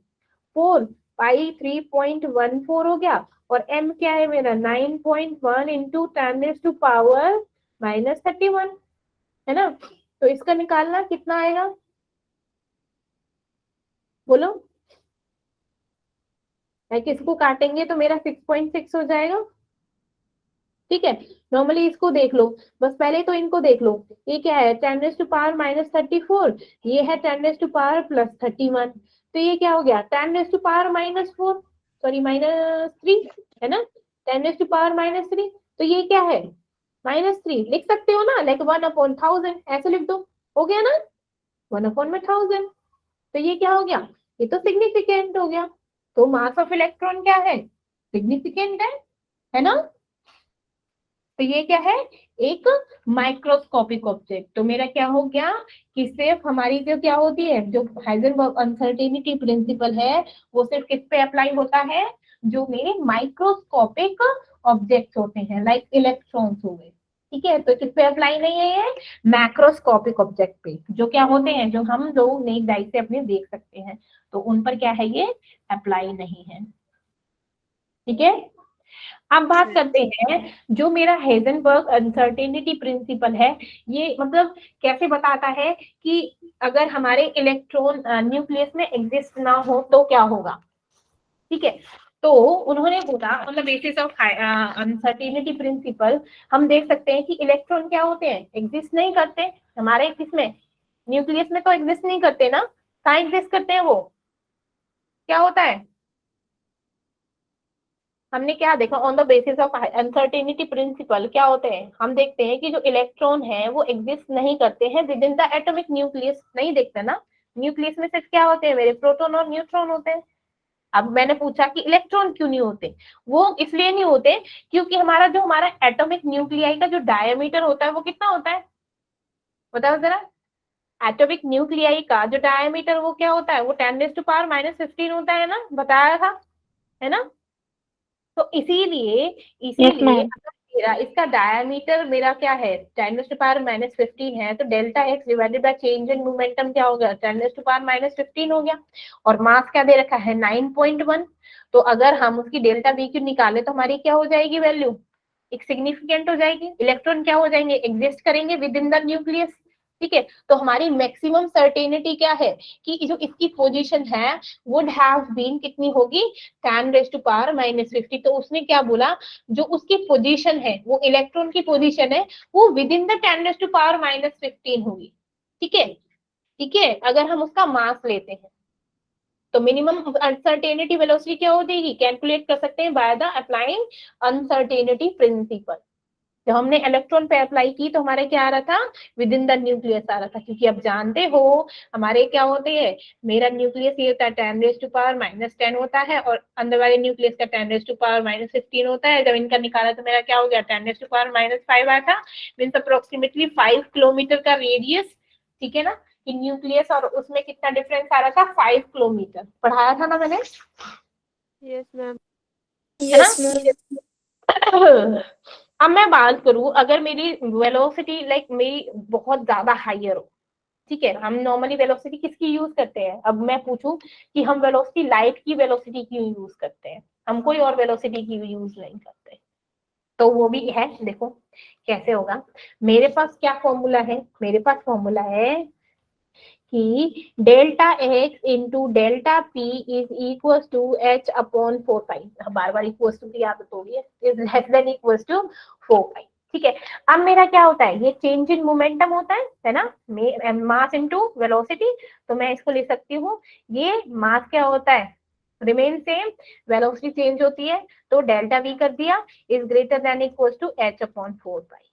4 पाई 3.14 हो गया, और m क्या है मेरा 9.1 इंटू 10⁻31, है ना। तो इसका निकालना कितना आएगा, बोलो। लाइक इसको काटेंगे तो मेरा 6.6 हो जाएगा, ठीक है। नॉर्मली इसको देख लो, बस पहले तो इनको देख लो, ये क्या है 10⁻⁻34, ये है 10⁻+31, तो ये क्या हो गया 10⁻⁻4, सॉरी -3, है ना, 10⁻⁻3, तो ये क्या है -3, लिख सकते हो ना, लाइक 1/1000 ऐसे लिख दो, हो गया ना, 1/1000। तो ये क्या हो गया, ये तो सिग्निफिकेंट हो गया। तो मास ऑफ इलेक्ट्रॉन क्या है, सिग्निफिकेंट है ना। तो ये क्या है, एक माइक्रोस्कोपिक ऑब्जेक्ट। तो मेरा क्या हो गया कि सिर्फ हमारी जो क्या होती है, जो हाइजेनबर्ग अनसर्टेनिटी प्रिंसिपल है, वो सिर्फ किस पे अप्लाई होता है, जो मेरे माइक्रोस्कोपिक ऑब्जेक्ट होते हैं, लाइक इलेक्ट्रॉन्स हो गए, ठीक है। तो किस पे अप्लाई नहीं है, ये मैक्रोस्कोपिक ऑब्जेक्ट पे, जो क्या होते हैं, जो हम लोग नेक्ड आई से अपने देख सकते हैं, तो उन पर क्या है, ये अप्लाई नहीं है, ठीक है। अब बात करते हैं, जो मेरा हेजनबर्ग अनसर्टेनिटी प्रिंसिपल है, ये मतलब कैसे बताता है कि अगर हमारे इलेक्ट्रॉन न्यूक्लियस में एग्जिस्ट ना हो तो क्या होगा, ठीक है। तो उन्होंने बोला, मतलब बेसिस ऑफ अनसर्टेनिटी प्रिंसिपल, हम देख सकते हैं कि इलेक्ट्रॉन क्या होते हैं, एग्जिस्ट नहीं करते हमारे किसमें, न्यूक्लियस में तो एग्जिस्ट नहीं करते ना, कहाँ एग्जिस्ट करते हैं, वो क्या होता है, हमने क्या देखा, on the basis of uncertainty principle क्या होते हैं, हम देखते हैं कि जो इलेक्ट्रॉन है वो एग्जिस्ट नहीं करते हैं with in the atomic nucleus, नहीं देखते ना, न्यूक्लियस में सिर्फ क्या होते हैं मेरे, प्रोटॉन और न्यूट्रॉन होते हैं। अब मैंने पूछा कि इलेक्ट्रॉन क्यों नहीं होते, वो इसलिए नहीं होते क्योंकि हमारा एटॉमिक न्यूक्लियाई का जो डायमीटर होता है वो कितना होता है, बताओ जरा। एटॉमिक न्यूक्लियाई का जो डायमीटर वो क्या होता है, वो 10⁻⁻15 होता है ना, बताया था, है ना। तो इसीलिए अगर मेरा इसका डायमीटर मेरा क्या है 10⁻⁻15 है, तो delta x divided by change in momentum क्या हो गया 10⁻⁻15 हो गया, और मास क्या दे रखा है 9.1। तो अगर हम उसकी डेल्टा वी क्यू निकाले तो हमारी क्या हो जाएगी वैल्यू, एक सिग्निफिकेंट हो जाएगी, इलेक्ट्रॉन क्या हो जाएंगे, एग्जिस्ट करेंगे विद इन द न्यूक्लियस, ठीक है। तो हमारी मैक्सिमम सर्टेनिटी क्या है कि जो इसकी पोजीशन है वुड हैव बीन कितनी होगी 10⁻⁻50। तो उसने क्या बोला, जो उसकी पोजीशन है, वो इलेक्ट्रॉन की पोजीशन है, वो विद इन द 10⁻⁻15 होगी, ठीक है, ठीक है। अगर हम उसका मास लेते हैं तो मिनिमम अनसर्टेनिटी वेलोसिटी क्या हो जाएगी, कैलकुलेट कर सकते हैं by the applying uncertainty principle, जब हमने इलेक्ट्रॉन पे अप्लाई की तो हमारे क्या आ रहा था, विद इन द न्यूक्लियस आ रहा था, क्योंकि अब जानते हो हमारे क्या होते हैं, मेरा न्यूक्लियस ये होता है 10⁻⁻10 होता है, और अंदर वाले न्यूक्लियस का 10⁻⁻15 होता है। जब इनका निकाला तो मेरा क्या हो गया, 10⁻⁻5 आया था, मीन्स अप्रोक्सीमेटली 5 किलोमीटर का रेडियस, ठीक है ना, कि न्यूक्लियस और उसमें कितना डिफरेंस आ रहा था, 5 किलोमीटर। पढ़ाया था ना मैंने, यस मैम। है ना। Yes, ma'am. अब मैं बात करूं, अगर मेरी वेलोसिटी लाइक मेरी बहुत ज्यादा हाइयर हो, ठीक है, हम नॉर्मली वेलोसिटी किसकी यूज करते हैं, अब मैं पूछूं कि हम वेलोसिटी लाइट की वेलोसिटी क्यों यूज करते हैं, हम कोई और वेलोसिटी की यूज नहीं करते, तो वो भी है, देखो कैसे होगा। मेरे पास क्या फॉर्मूला है, मेरे पास फॉर्मूला है कि delta x into delta p is equal to h upon 4 pi, बार बार इक्वल टू की आदत हो गई है, is less than equal to 4 pi, ठीक है। अब मेरा क्या होता है, ये चेंज इन मोमेंटम होता है ना, मास इनटू वेलोसिटी, तो मैं इसको लिख सकती हूँ, ये मास क्या होता है, रिमेन सेम, वेलोसिटी चेंज होती है, तो डेल्टा वी कर दिया, is greater than equal to h upon 4 pi,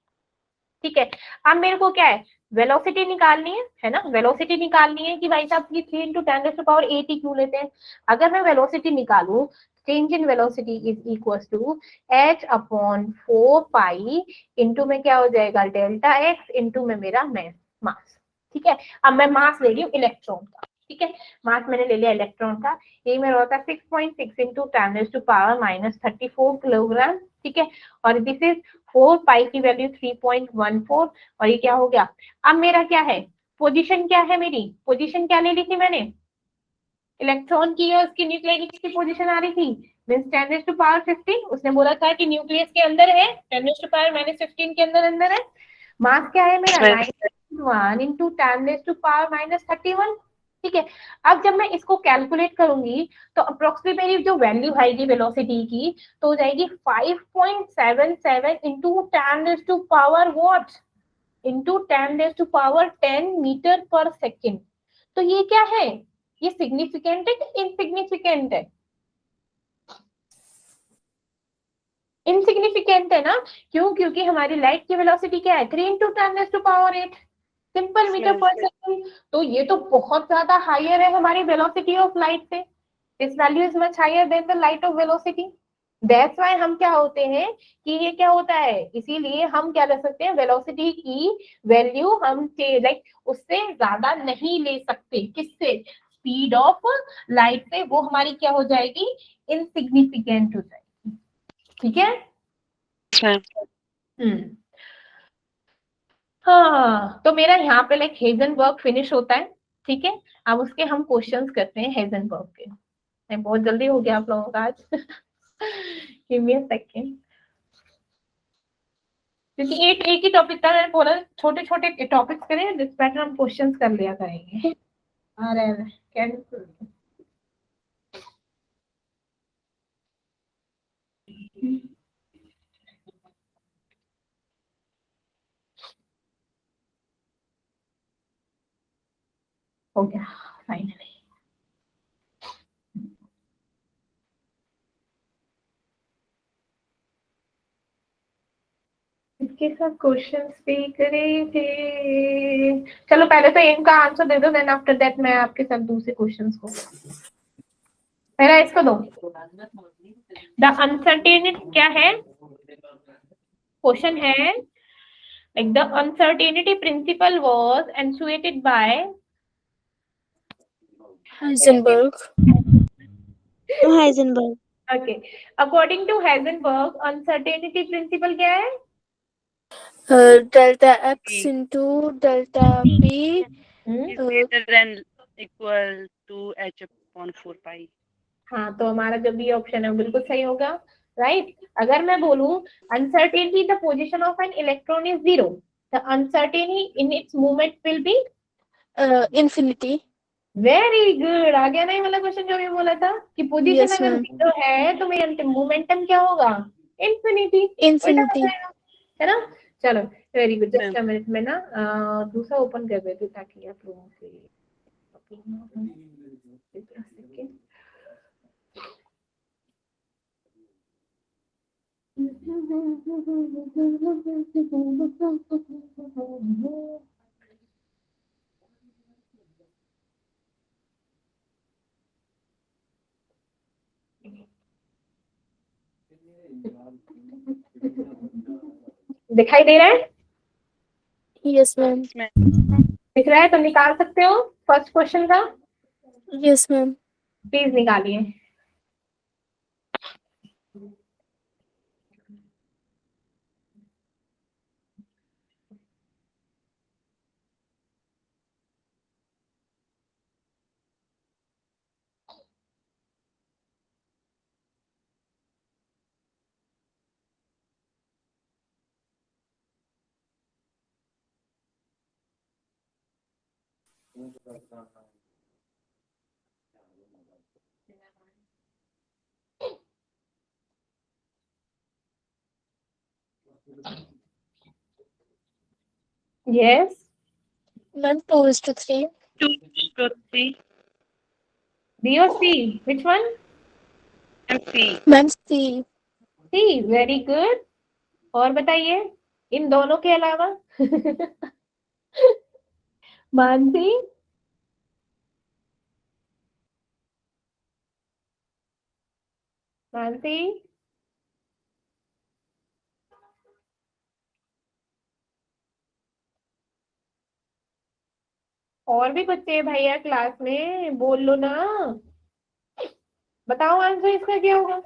ठीक है। अब मेरे को क्या है, वेलोसिटी निकालनी है ना, वेलोसिटी निकालनी है कि भाई साहब ये 3 × 10⁻8 ही क्यों लेते हैं। अगर मैं वेलोसिटी निकालूं, change in velocity is equal to h upon 4 pi into में क्या हो जाएगा, डेल्टा एक्स इंटू में मेरा मास, ठीक है। अब मैं मास ले रही हूँ इलेक्ट्रॉन का, ठीक है, मास मैंने ले लिया इलेक्ट्रॉन का, ये मेरा होता है 6.6 इंटू 10⁻⁻34 किलोग्राम, ठीक है, और दिस इज 4 पाई की वैल्यू 3.14, और ये क्या हो गया। अब मेरा क्या है, पोजीशन क्या है, मेरी पोजीशन क्या ले ली थी मैंने, इलेक्ट्रॉन की और उसकी न्यूक्लियस की पोजीशन आ रही थी, मींस 10⁻15, उसने बोला था कि न्यूक्लियस के अंदर है, 10⁻⁻15 के अंदर है, मास क्या है मेरा 9.1 इंटू 10⁻⁻31, ठीक है। अब जब मैं इसको कैलकुलेट करूंगी तो अप्रोक्सीमेट मेरी जो वैल्यू आएगी वेलोसिटी की, तो हो जाएगी 5.77 इंटू 10⁻⁻ व्हाट, इंटू 10⁻10 मीटर पर सेकेंड। तो ये क्या है, ये सिग्निफिकेंट है कि इनसिग्निफिकेंट है, इनसिग्निफिकेंट है ना, क्यों, क्योंकि हमारी लाइट की वेलोसिटी क्या है, 3 × 10⁻8 सिंपल मीटर पर सेकेंड, तो ये तो बहुत ज्यादा हायर है हमारी वेलोसिटी ऑफ लाइट से, this value is much higher than the light of velocity, that's why हम क्या होते हैं कि ये क्या होता है, इसीलिए हम क्या कर सकते हैं, वेलोसिटी की वैल्यू हम लाइक उससे ज्यादा नहीं ले सकते, किससे, स्पीड ऑफ लाइट से, वो हमारी क्या हो जाएगी, इनसिग्निफिकेंट हो जाएगी, ठीक है। हम्म, हाँ, तो मेरा यहाँ पे लाइक हेजनबर्ग फिनिश होता है, ठीक है। अब उसके हम क्वेश्चंस करते हैं हेजनबर्ग के, बहुत जल्दी हो गया आप लोगों का आज। गिव मी अ सेकंड, क्योंकि एक ही टॉपिक था, मैंने बोला छोटे छोटे टॉपिक्स करें, जिस पैटर्न हम क्वेश्चंस कर लिया करेंगे। आ रहा है कैंसिल, हो गया फाइनली। इसके साथ क्वेश्चंस भी करे थे, चलो पहले तो इनका आंसर दे दो, देन आफ्टर दैट मैं आपके साथ दूसरे क्वेश्चंस को, पहला इसको दो। द अनसर्टेनिटी क्या है, क्वेश्चन है like the uncertainty principle was enunciated by Heisenberg. Heisenberg. okay, according to Heisenberg uncertainty principle क्या है, Delta X into delta P. is greater than equal to h upon 4 pi. हाँ, तो हमारा जो बी ऑप्शन है वो बिल्कुल सही होगा, राइट। अगर मैं बोलूं uncertainty the position of an electron is 0, the uncertainty in its movement will be Infinity. Very good, आ गया नहीं वाला क्वेश्चन जो भी बोला था कि पोजीशन Yes, अगर ma'am. 0 है तो मेरा मोमेंटम क्या होगा, इन्फिनिटी, Infinity. है ना। चलो very good, Ma'am. Just a minute में ना दूसरा ओपन कर देती हूँ ताकि आप लोगों के दिखाई दे रहा है? Yes, ma'am. दिख रहा है तो निकाल सकते हो फर्स्ट क्वेश्चन का, Yes, ma'am. प्लीज निकालिए। Yes, Ma'am, 2:3. 2:3. बी और C, which one? MC. Ma'am, C. C, very good. और बताइए इन दोनों के अलावा। मानसी, मानसी, और भी बच्चे हैं भैया क्लास में, बोल लो ना। बताओ आंसर इसका क्या होगा?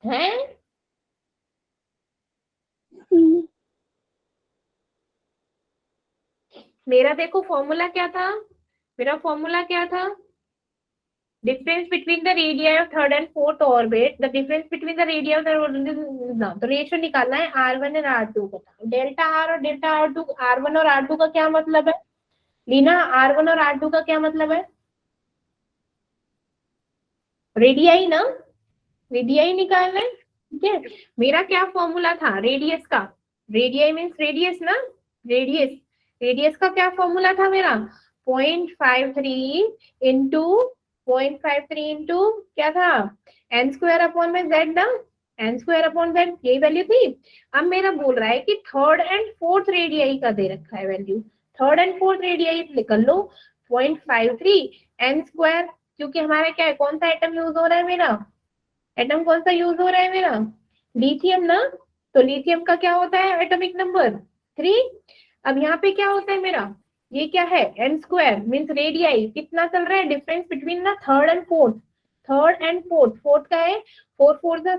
हैं? मेरा देखो फॉर्मूला क्या था, मेरा फॉर्मूला क्या था? Difference between the radius of third and fourth orbit, the difference between the radius of the, तो रेशियो निकालना है R1 और R2 का। डेल्टा आर और डेल्टा R2, R1 और R2 का क्या मतलब है? लीना, R1 और R2 का क्या मतलब है? रेडियाई ना, रेडियाई निकालना है, ठीक है। मेरा क्या फॉर्मूला था रेडियस का? रेडियाई मीन्स रेडियस ना, रेडियस, रेडियस का क्या फॉर्मूला था मेरा? 0.53 इंटू 0.53 इंटू क्या था? एन स्क्वायर अपॉन में जेड ना, एन स्क्वायर अपॉन जेड, यही वैल्यू थी। अब मेरा बोल रहा है कि थर्ड एंड फोर्थ रेडियाई का दे रखा है value, third and fourth radii निकल लो। 0.53 एन स्क्वायर, क्योंकि हमारा क्या है, कौन सा एटम यूज हो रहा है मेरा? एटम कौन सा यूज हो रहा है मेरा? लिथियम ना, तो लिथियम का क्या होता है एटॉमिक नंबर? 3। अब यहाँ पे क्या होता है मेरा, ये क्या है? एन स्क्वायर मीन्स रेडियाई, कितना चल रहा है डिफरेंस बिटवीन ना third and fourth, third and fourth, fourth का है 4 4 16,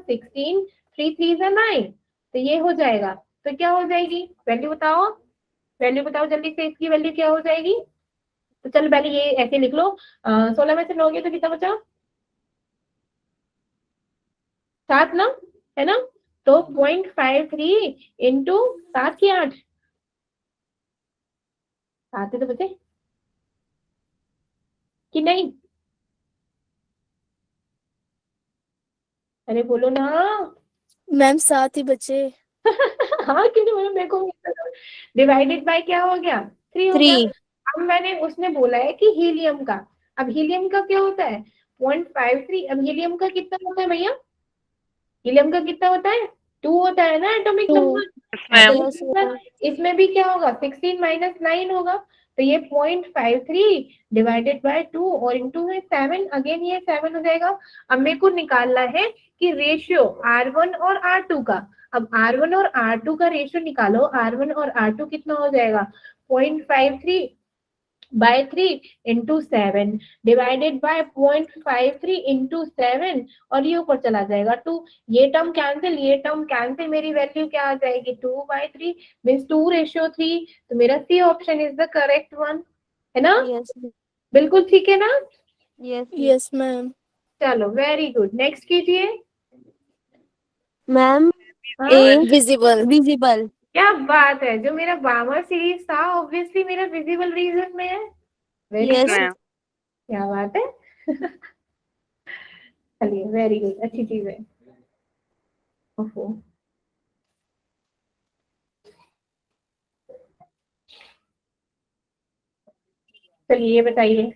3 3 9, तो ये हो जाएगा। तो क्या हो जाएगी वैल्यू बताओ, वैल्यू बताओ जल्दी से, इसकी वैल्यू क्या हो जाएगी? तो चलो पहले ये ऐसे लिख लो, 16 में से 9 गए तो कितना बचा? 7 ना, है ना? तो 0.53 इंटू 7 की 8, 7 तो बचे कि नहीं? अरे बोलो ना। Ma'am, 7 ही बचे. हाँ क्यों नहीं बोलो, मेरे को डिवाइडेड बाय क्या हो गया? 3 हो गया। 3. अब मैंने, उसने बोला है कि हीलियम का, अब हीलियम का क्या होता है? 0.53, अब हीलियम का कितना होता है भैया? हीलियम का कितना होता है? 2 होता है ना atomic 2. Number. Yes, ma'am. Atomic Yes, number, ma'am. इसमें भी क्या होगा? 16 माइनस 9 होगा, तो ये 0.53 डिवाइडेड बाय 2 और इंटू है 7, अगेन ये 7 हो जाएगा। अब मेरे को निकालना है कि रेशियो R1 और R2 का। अब R1 और R2 का रेशियो निकालो, R1 और R2 कितना हो जाएगा? 0.53 by 3 into 7 divided by 0.53 into 7, और ये ऊपर चला जाएगा 2, ये टर्म कैंसिल, ये टर्म कैंसिल, मेरी वैल्यू क्या आ जाएगी? 2/3 मीन्स 2:3। तो मेरा C option is the correct one, है ना? Yes. बिल्कुल ठीक है ना? Yes. Yes, ma'am. चलो वेरी गुड, नेक्स्ट कीजिए। Ma'am, हाँ, A Visible. visible. क्या बात है, जो मेरा बामर सीरीज था ऑब्वियसली मेरा विजिबल रीजन में है, very Yes, Yes. Good, ma'am. क्या बात है। चलिए वेरी गुड, अच्छी चीज है। ओहो, चलिए ये बताइए,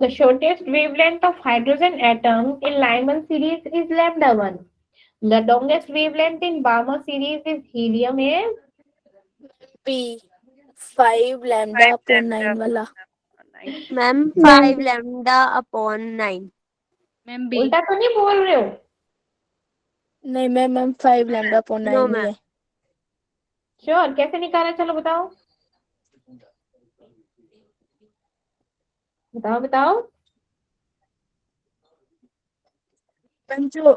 The shortest wavelength of hydrogen atom in Lyman series is lambda 1. The longest wavelength in Balmer series is helium is B 5 lambda Five upon lambda 9 वाला. nine. Ma'am ma'am 5 lambda upon 9. Ma'am B. उल्टा तो नहीं बोल रहे हो? नहीं मैम 5 लैम्डा अपॉन No 9 ही मैम. है. श्योर? कैसे निकाला? चलो बताओ बताओ बताओ. मैम जो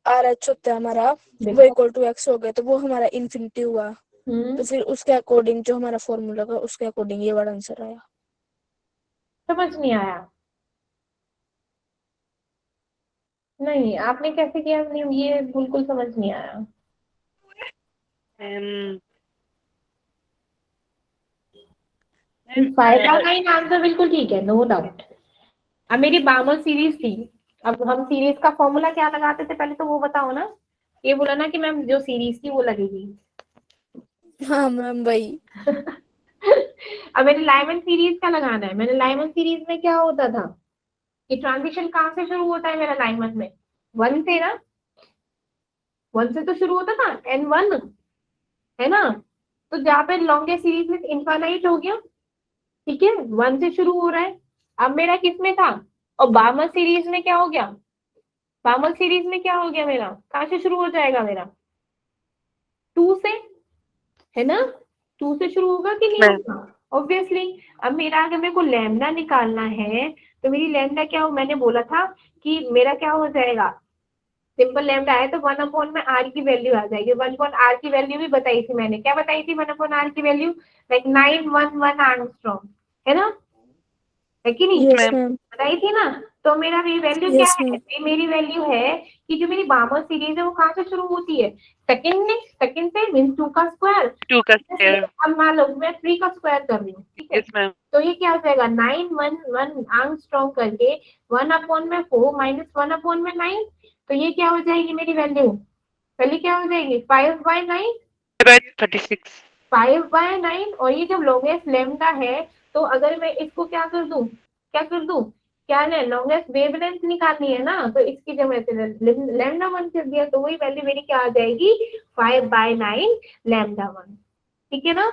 आर एच होता है हमारा वो इक्वल टू एक्स हो गया तो वो हमारा इन्फिनिटी हुआ तो फिर उसके अकॉर्डिंग जो हमारा फॉर्मूला था उसके अकॉर्डिंग ये वाला आंसर आया. समझ नहीं आया. नहीं, आपने कैसे किया? नहीं, ये बिल्कुल समझ नहीं आया. Um, फायदा का ही आंसर बिल्कुल ठीक है, नो डाउट. अब मेरी बामर सीरीज थी. अब हम सीरीज का फॉर्मूला क्या लगाते थे पहले तो वो बताओ ना. ये बोला ना कि मैम जो सीरीज थी वो लगेगी. हाँ मैम वही. अब मेरे लाइमन सीरीज का लगाना है. मैंने लाइमन सीरीज में क्या होता था कि ट्रांजिशन कहाँ से शुरू होता है मेरा लाइमन में? 1 से ना. 1 से तो शुरू होता था N1 है ना. तो जहाँ पे लॉन्गेस्ट सीरीज में इनफाइनाइट हो गया. ठीक है, 1 से शुरू हो रहा है. अब मेरा किस में था? और बामर सीरीज में क्या हो गया? बामर सीरीज में क्या हो गया मेरा? कहाँ से शुरू हो जाएगा मेरा? 2 से है ना. 2 से शुरू होगा कि नहीं होगा? ऑब्वियसली. अब मेरा अगर मेरे को लैम्डा निकालना है तो मेरी लैम्डा क्या हो? मैंने बोला था कि मेरा क्या हो जाएगा. सिंपल लैम्डा है तो 1 अपॉन में आर की वैल्यू आ जाएगी. 1 अपॉन आर की वैल्यू भी बताई थी मैंने. क्या बताई थी 1 अपॉन आर की वैल्यू? लाइक 911 एंगस्ट्रॉम है ना. है कि नहीं? Yes ma'am. बताई थी ना. तो मेरा ये वैल्यू क्या यस है? मैम. ये मेरी वैल्यू है कि जो मेरी बामर सीरीज है वो कहाँ से शुरू होती है? सेकंड में. सेकंड से मींस 2 का स्क्वायर. 2 का square. अब मान लो मैं 3 का स्क्वायर कर रही हूँ. ठीक है, Yes, ma'am. तो ये क्या हो जाएगा? 911 एंगस्ट्रॉम करके 1 अपॉन में 4 माइनस 1 अपॉन में 9. तो ये क्या हो जाएगी मेरी वैल्यू? पहले क्या हो जाएगी? 5/9. About 36. 5/9. और ये जब लॉन्गेस्ट लैम्डा है तो अगर मैं इसको क्या कर दूं? क्या है? लॉन्गेस्ट वेवलेंथ निकालनी है ना. तो इसकी जब मैंने लैम्डा 1 कर दिया तो वही वैल्यू मेरी क्या आ जाएगी? 5/9 लैम्डा 1. ठीक है ना.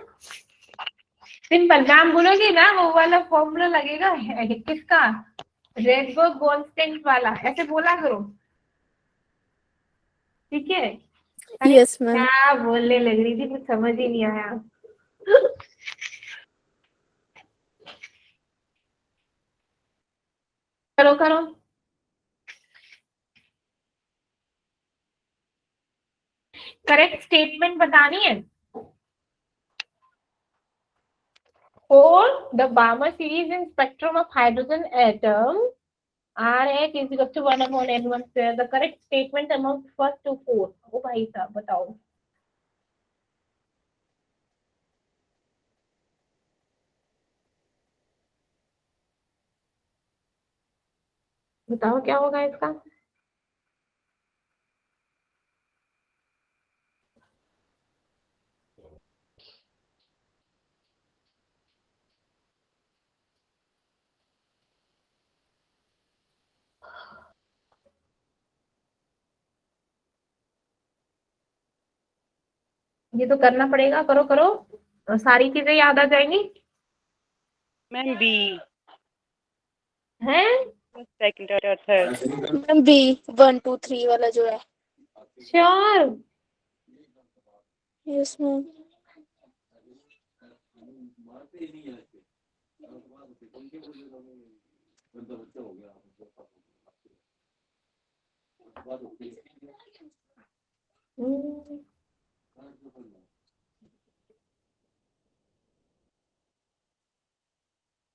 सिंपल. मैम बोलोगे ना वो वाला फॉर्मूला लगेगा किसका? रेडबर्ग कांस्टेंट वाला. ऐसे बोला करो. ठीक है. Yes ma'am. क्या बोलने लग रही थी, कुछ समझ ही नहीं आया. करो करो. करेक्ट स्टेटमेंट बतानी है. For the Balmer series in spectrum of hydrogen atom, Rh is equal to 1 upon N1 square. The correct statement among first to fourth. ओ भाई साहब बताओ. बताओ क्या होगा इसका? ये तो करना पड़ेगा. करो करो. सारी चीजें याद आ जाएंगी. Ma'am, B. हैं? Second or third. Ma'am B 1 2 3 वाला जो है. श्योर. Yes ma'am.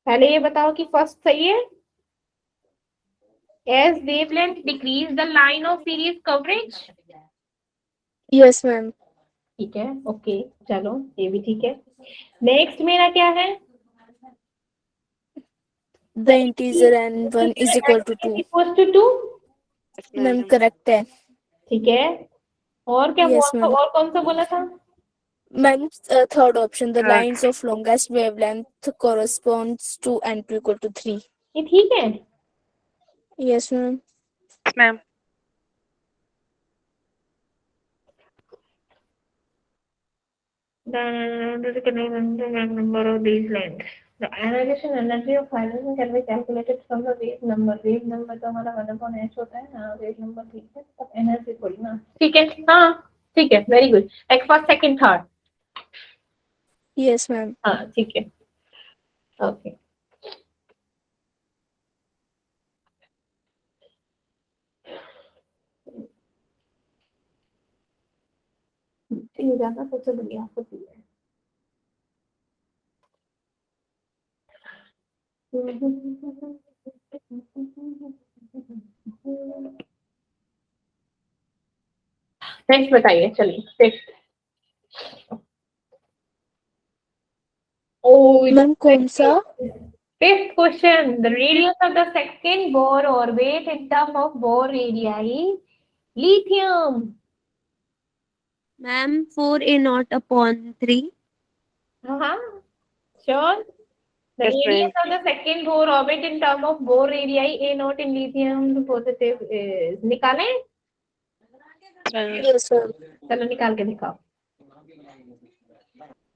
पहले ये बताओ कि फर्स्ट सही है. As wavelength decrease the line of series coverage. Yes ma'am. ठीक है. ओके चलो ये भी ठीक है. नेक्स्ट मेरा क्या है? The integer n1 is equal to 2. Equals to 2. Ma'am correct है। ठीक है, और क्या Yes, बोला, ma'am. और कौन सा बोला था? Ma'am third option, the Third. lines of longest wavelength corresponds to n2 equal to 3. ये ठीक है? Yes, ma'am. Yes, ma'am. The number of these lengths. The ionization energy of hydrogen can be calculated from the wave number. Wave number तो हमारा 1/h होता है ना, wave number ठीक है, तब एनर्जी थोड़ी ना। ठीक है, हाँ ठीक है, वेरी गुड। एक first second third. Yes, ma'am. हाँ ठीक है, ओके। ठीक है, ज्यादा सोचो बढ़िया आपको ठीक है। नेक्स्ट बताइए, चलिए नेक्स्ट। मैम कौन सा? Fifth question, the radius of the second Bohr orbit in terms of Bohr radii, lithium. Ma'am, 4a0/3. हाँ, sure. The Yes, radius ma'am. of the second Bohr orbit in terms of Bohr radii, a0 in lithium positive is, निकालें? Yes, ma'am. चलो निकाल के दिखाओ।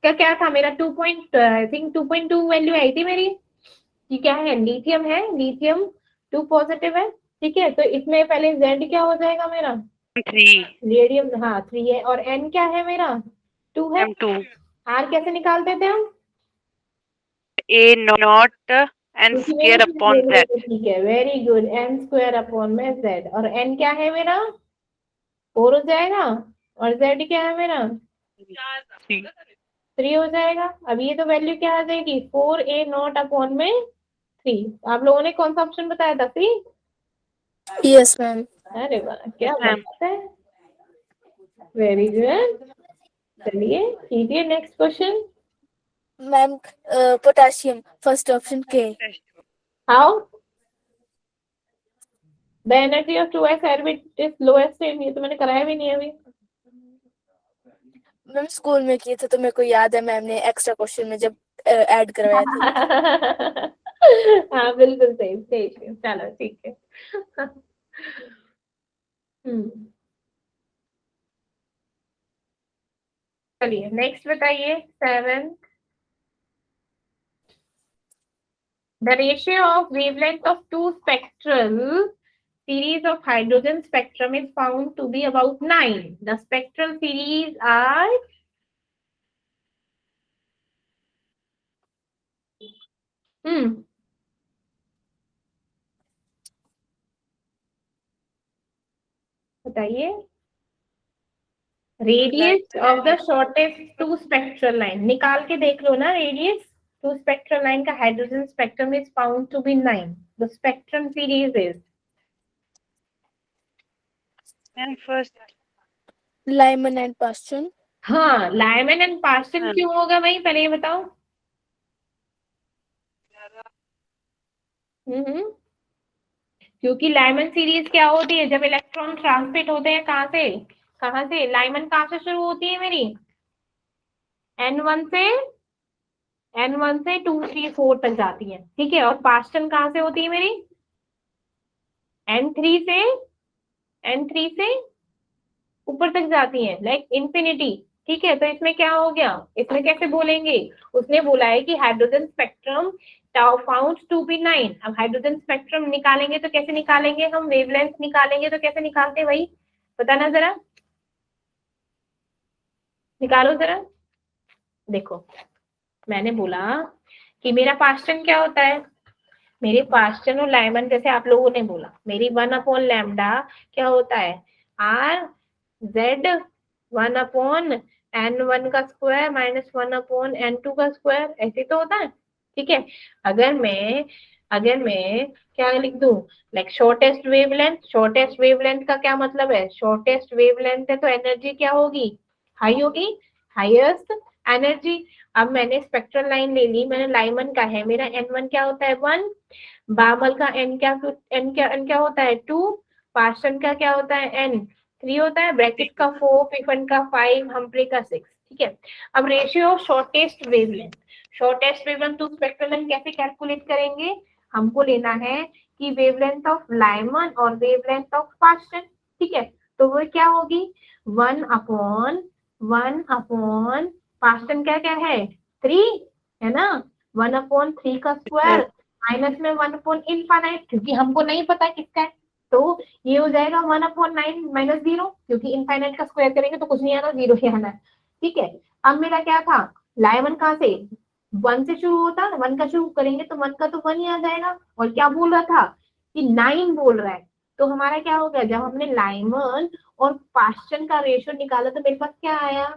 क्या था मेरा 2.2 वैल्यू आई थी मेरी। ये क्या है? लिथियम है, लिथियम 2 पॉजिटिव है, ठीक है। तो इसमें पहले Z क्या हो जाएगा मेरा? 3. रेडियम, हाँ 3 है, और N क्या है मेरा? 2 है। M2. R कैसे निकालते थे हम? A0 n square upon Z. ठीक है, very good, n square upon में Z, और N क्या है मेरा? 4 हो जाएगा, और Z क्या है मेरा? 3. 3 हो जाएगा। अब ये तो वैल्यू क्या आ जाएगी? 4a0 अपॉन में 3। आप लोगों ने कौन सा ऑप्शन बताया था? 3। Yes, ma'am. अरे वाह, क्या Yes, ma'am. बात है, वेरी गुड। चलिए कीजिए next question. Ma'am, potassium, first option K. How the energy of 2s orbit is lowest in, ये तो मैंने कराया भी नहीं है अभी। मैम स्कूल में किए थे तो मेरे को याद है, मैम ने एक्स्ट्रा क्वेश्चन में जब ऐड करवाया था। हाँ बिल्कुल सही सही, चलो ठीक है। चलिए नेक्स्ट बताइए, 7। The ratio of wavelength of two spectral series of hydrogen spectrum is found to be about 9. The spectral series are बताइए। Radius of the shortest to spectral line निकाल के देख लो ना। रेडियस टू स्पेक्ट्रल लाइन का hydrogen spectrum is found to be 9। The spectrum series is, And first. Lyman and Paschen. हाँ लाइमन एंड पास्टन क्यों होगा भाई, पहले ये बताओ। क्योंकि लाइमन सीरीज क्या होती है? जब इलेक्ट्रॉन ट्रांसमिट होते हैं कहाँ से कहाँ से? लाइमन कहाँ से शुरू होती है मेरी? N1 से, N1 से 2 3 4 तक जाती है, ठीक है। और पास्टन कहाँ से होती है मेरी? N3 से, N3 से ऊपर तक जाती है, लाइक इंफिनिटी, ठीक है। तो इसमें क्या हो गया? इसमें कैसे बोलेंगे? उसने बोला है कि hydrogen spectrum found to be 9। अब हाइड्रोजन स्पेक्ट्रम निकालेंगे तो कैसे निकालेंगे हम? वेवलेंथ निकालेंगे तो कैसे निकालते हैं भाई, बताना जरा, निकालो जरा। देखो मैंने बोला कि मेरा पास्टन क्या होता है? मेरे पास्टन और लाइमन, जैसे आप लोगों ने बोला, मेरी 1/λ क्या होता है? R Z 1/N1 का स्क्वायर माइनस 1/N2 का स्क्वायर, ऐसे तो होता है, ठीक है। अगर मैं क्या लिख दूं, like shortest wavelength. Shortest wavelength का क्या मतलब है? शॉर्टेस्ट वेवलेंथ है तो एनर्जी क्या होगी? हाई होगी, हाईएस्ट एनर्जी। अब मैंने स्पेक्ट्रल लाइन ले ली, मैंने लाइमन का है, मेरा N1 क्या होता है? 1। बामल का N क्या होता है? 2। पास्टन का क्या होता है, n 3 होता है, ब्रैकेट का 4, पिफन का 5, हम्फ्री का 6, ठीक है। अब ratio of shortest wavelength, shortest wavelength to spectral length कैसे कैलकुलेट करेंगे, हमको लेना है कि वेवलेंथ ऑफ लाइमन और वेवलेंथ ऑफ पास्टन, ठीक है। तो वो क्या होगी 1/1 पास्टन क्या क्या है 3 है ना, 1/3 का स्क्वायर माइनस में 1/इनफाइनाइट, क्योंकि हमको नहीं पता किसका है, तो ये हो जाएगा 1/9 माइनस 0, क्योंकि इनफाइनाइट का स्क्वायर करेंगे तो कुछ नहीं आना, 0 ही आना है, ठीक है। अब मेरा क्या था, लाइमन कहाँ से 1 से शुरू होता है, 1 का शुरू करेंगे तो 1 का तो 1 ही आ जाएगा, और क्या बोल रहा था कि 9 बोल रहा है, तो हमारा क्या हो गया, जब हमने लाइमन और पास्टन का रेशियो निकाला तो मेरे पास क्या आया,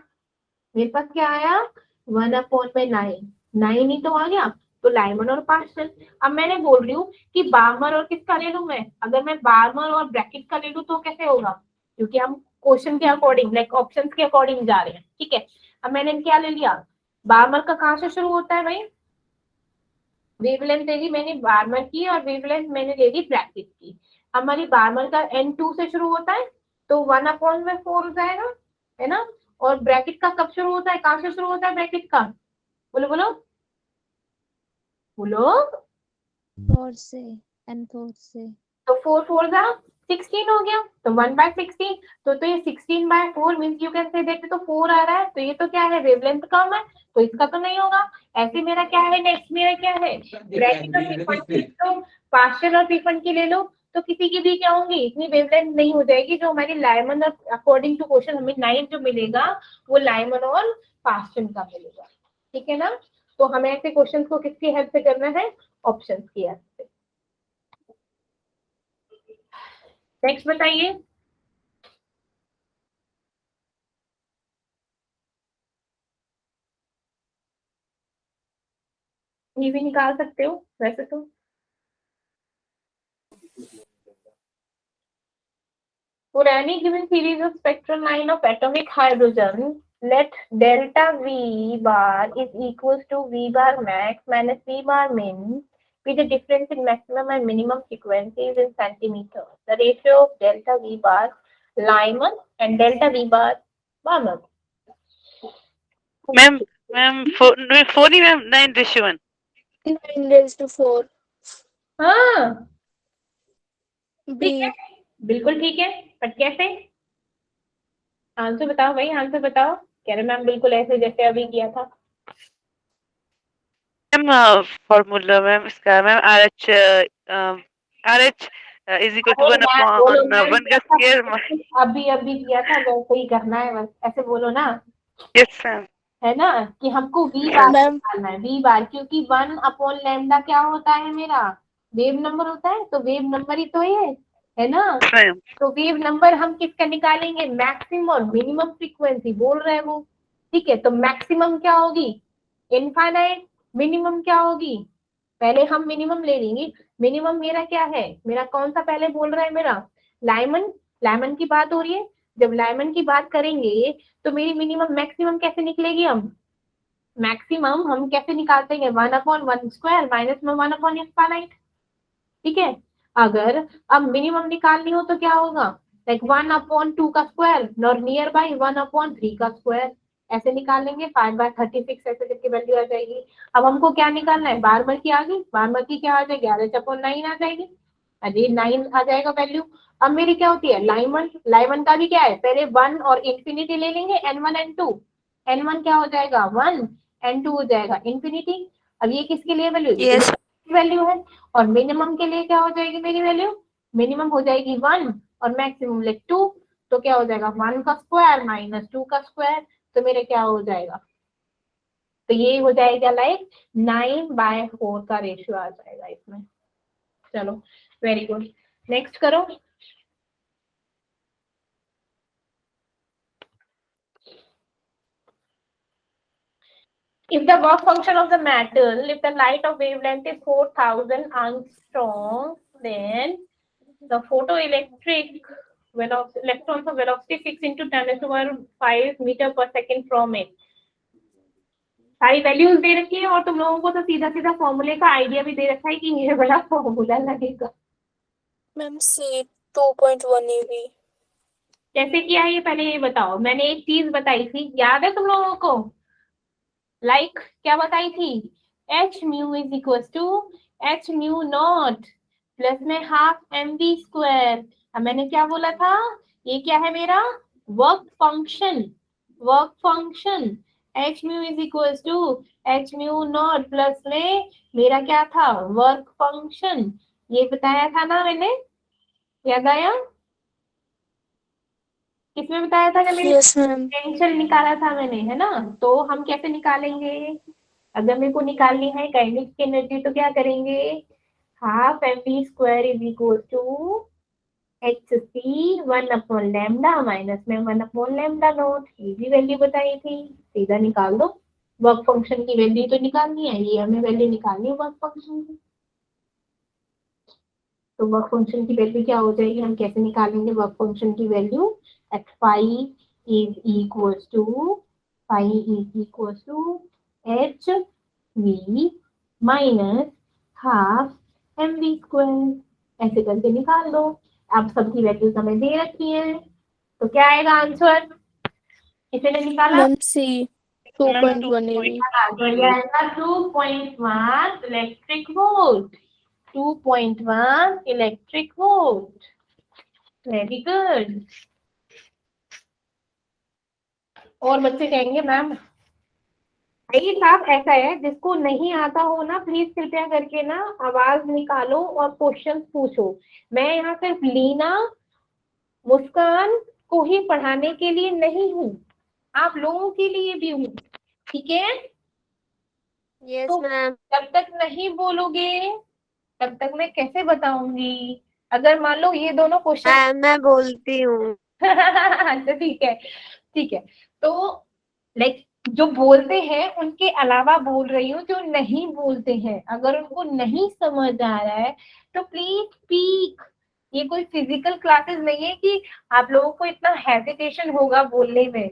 1/9, 9 ही तो आ गया, तो लाइमन और पास्टन। अब मैंने बोल रही हूँ कि बार्मर और किसका ले लूं मैं, अगर मैं बार्मर और ब्रैकेट का ले लूं तो कैसे होगा, क्योंकि हम क्वेश्चन के अकॉर्डिंग लाइक ऑप्शंस के अकॉर्डिंग जा रहे हैं, ठीक है। अब मैंने क्या ले लिया, बार्मर का कहाँ से शुरू होता है भाई, वेवलेंथ ले ली मैंने बार्मर की और वेवलेंथ मैंने ले ली ब्रैकेट की। हमारी बार्मर का n2 से शुरू होता है तो 1/4 हो जाएगा, है ना, और ब्रैकेट का कब शुरू होता है, कहाँ से शुरू होता है ब्रैकेट का, बोलो बोलो बोलो, 4 से n4 से। तो 4 4 जा 16 हो गया, तो 1/16, तो ये 16/4 means you can say that, तो 4 आ रहा है, तो ये तो क्या है वेवलेंथ कम है, तो इसका तो नहीं होगा। ऐसे मेरा क्या है, नेक्स्ट मेरा क्या है, ब्रैकेट और पिफन की तो पास्टल और पिफन की ले लो, तो किसी की भी क्या होंगी, इतनी वेवलेंथ नहीं हो जाएगी, जो हमारी लाइमन और अकॉर्डिंग टू क्वेश्चन हमें 9 जो मिलेगा वो लाइमन और पास्टल का मिलेगा, ठीक है ना। तो हमें ऐसे क्वेश्चन को किसकी हेल्प से करना है, ऑप्शन की हेल्प से। नेक्स्ट बताइए, ये भी निकाल सकते हो वैसे तो। For any given series of spectral line of atomic hydrogen, let delta V bar is equals to V bar max minus V bar min be the difference in maximum and minimum frequencies in centimeters. The ratio of delta V bar Lyman and delta V bar Barnum. Ma'am ma'am 4 नहीं मैम 9:1। 9 raised to 4 हाँ B ठीक है, बिल्कुल ठीक है, पर कैसे, आंसर बताओ भाई, आंसर बताओ, कह रहे मैम बिल्कुल ऐसे जैसे अभी किया था। मैम फॉर्मूला मैम इसका ma'am RH is equal to 1 बोलो अपॉन मैम 1 का स्क्वायर। अभी अभी किया था वैसे ही करना है, बस ऐसे बोलो ना, यस मैम। है ना, कि हमको वी बार मैम निकालना है, वी बार, क्योंकि 1/λ क्या होता है मेरा, वेव नंबर होता है, तो वेव नंबर ही तो है ना, मैम तो वेव नंबर हम किसका निकालेंगे, मैक्सिमम और मिनिमम फ्रीक्वेंसी बोल रहे हैं वो, ठीक है। तो मैक्सिमम क्या होगी इनफाइनाइट, मिनिमम क्या होगी, पहले हम मिनिमम ले लेंगे, मिनिमम मेरा क्या है, मेरा कौन सा पहले बोल रहा है, मेरा लाइमन, लाइमन की बात हो रही है, जब लाइमन की बात करेंगे तो मेरी मिनिमम मैक्सिमम कैसे निकलेगी, हम मैक्सिमम हम कैसे निकालते हैं 1/1 स्क्वायर माइनस में 1/इनफाइनाइट, ठीक है। अगर अब मिनिमम निकालनी हो तो क्या होगा, लाइक 1/2 का स्क्वायर और नियर बाई 1/3 का स्क्वायर, ऐसे निकाल लेंगे, 5/36 ऐसे करके वैल्यू आ जाएगी। अब हमको क्या निकालना है, बार्मर की आ गई, बार्मर की क्या आ जाएगी, RH/9 आ जाएगी, अरे 9 आ जाएगा वैल्यू। अब मेरी क्या होती है लाइमन, लाइमन का भी क्या है, पहले 1 और इंफिनिटी ले लेंगे, n1 n2, n1 क्या हो जाएगा 1, n2 हो जाएगा इंफिनिटी। अब ये किसके लिए वैल्यू, Yes. वैल्यू है, और मिनिमम के लिए क्या हो जाएगी मेरी वैल्यू, मिनिमम हो जाएगी 1 और मैक्सिमम लाइक 2, तो क्या हो जाएगा 1 का स्क्वायर माइनस 2 का स्क्वायर, तो मेरे क्या हो जाएगा, तो ये हो जाएगा लाइक 9/4 का रेशियो आ जाएगा इसमें। चलो वेरी गुड, नेक्स्ट करो। If the work function of the metal, if the light of wavelength is 4000 angstrom, then the photoelectric electrons of velocity 6 into 10⁵ meter per second from it. सारी वैल्यूज दे रखी है और तुम लोगों को तो सीधा सीधा फॉर्मूले का आइडिया भी दे रखा है कि ये बड़ा फॉर्मूला लगेगा। Ma'am set 2.1 eV। कैसे किया है ये पहले ये बताओ। मैंने एक चीज बताई थी, याद है तुम लोगों को? लाइक क्या बताई थी? H mu is equal to h mu naught plus में हाफ एम वी स्क्वायर। अब मैंने क्या बोला था? ये क्या है मेरा? Work function. Work function h mu is equal to h mu naught plus में मेरा क्या था? Work function. ये बताया था ना मैंने, याद आया? किसमें बताया था? जब मेरी यस मैम। पोटेंशियल निकाला था मैंने, है ना? तो हम कैसे निकालेंगे? अगर मेरे को निकालनी है काइनेटिक की एनर्जी तो क्या करेंगे? Half m v square is equal to h c 1 upon lambda minus में 1 अपॉन लैम्डा नॉट। ये भी वैल्यू बताई थी, सीधा निकाल दो। वर्क फंक्शन की वैल्यू तो निकालनी है, ये हमें वैल्यू निकालनी है वर्क फंक्शन की। तो वर्क फंक्शन की वैल्यू क्या हो जाएगी? हम कैसे निकालेंगे वर्क फंक्शन की value? At phi is equal to h v minus half m v square. ऐसे करके निकाल लो। अब सबकी वैल्यू हमें दे रखी है, तो क्या आएगा आंसर? इसे निकाला मैम सी 2.1 eV। तो ये आएगा 2.1 electric volt. 2.1 electric volt. Very good. और बच्चे कहेंगे मैम ये साफ ऐसा है, जिसको नहीं आता हो ना प्लीज कृपया करके ना आवाज निकालो और क्वेश्चन पूछो। मैं यहाँ सिर्फ लीना मुस्कान को ही पढ़ाने के लिए नहीं हूँ, आप लोगों के लिए भी हूँ, ठीक है? यस तो मैम। जब तक नहीं बोलोगे तब तक मैं कैसे बताऊंगी? अगर मान लो ये दोनों क्वेश्चन मैं बोलती हूँ। अच्छा ठीक है, ठीक है। तो लाइक जो बोलते हैं उनके अलावा बोल रही हूँ, जो नहीं बोलते हैं अगर उनको नहीं समझ आ रहा है तो प्लीज स्पीक। ये कोई फिजिकल क्लासेस नहीं है कि आप लोगों को इतना हेजिटेशन होगा बोलने में।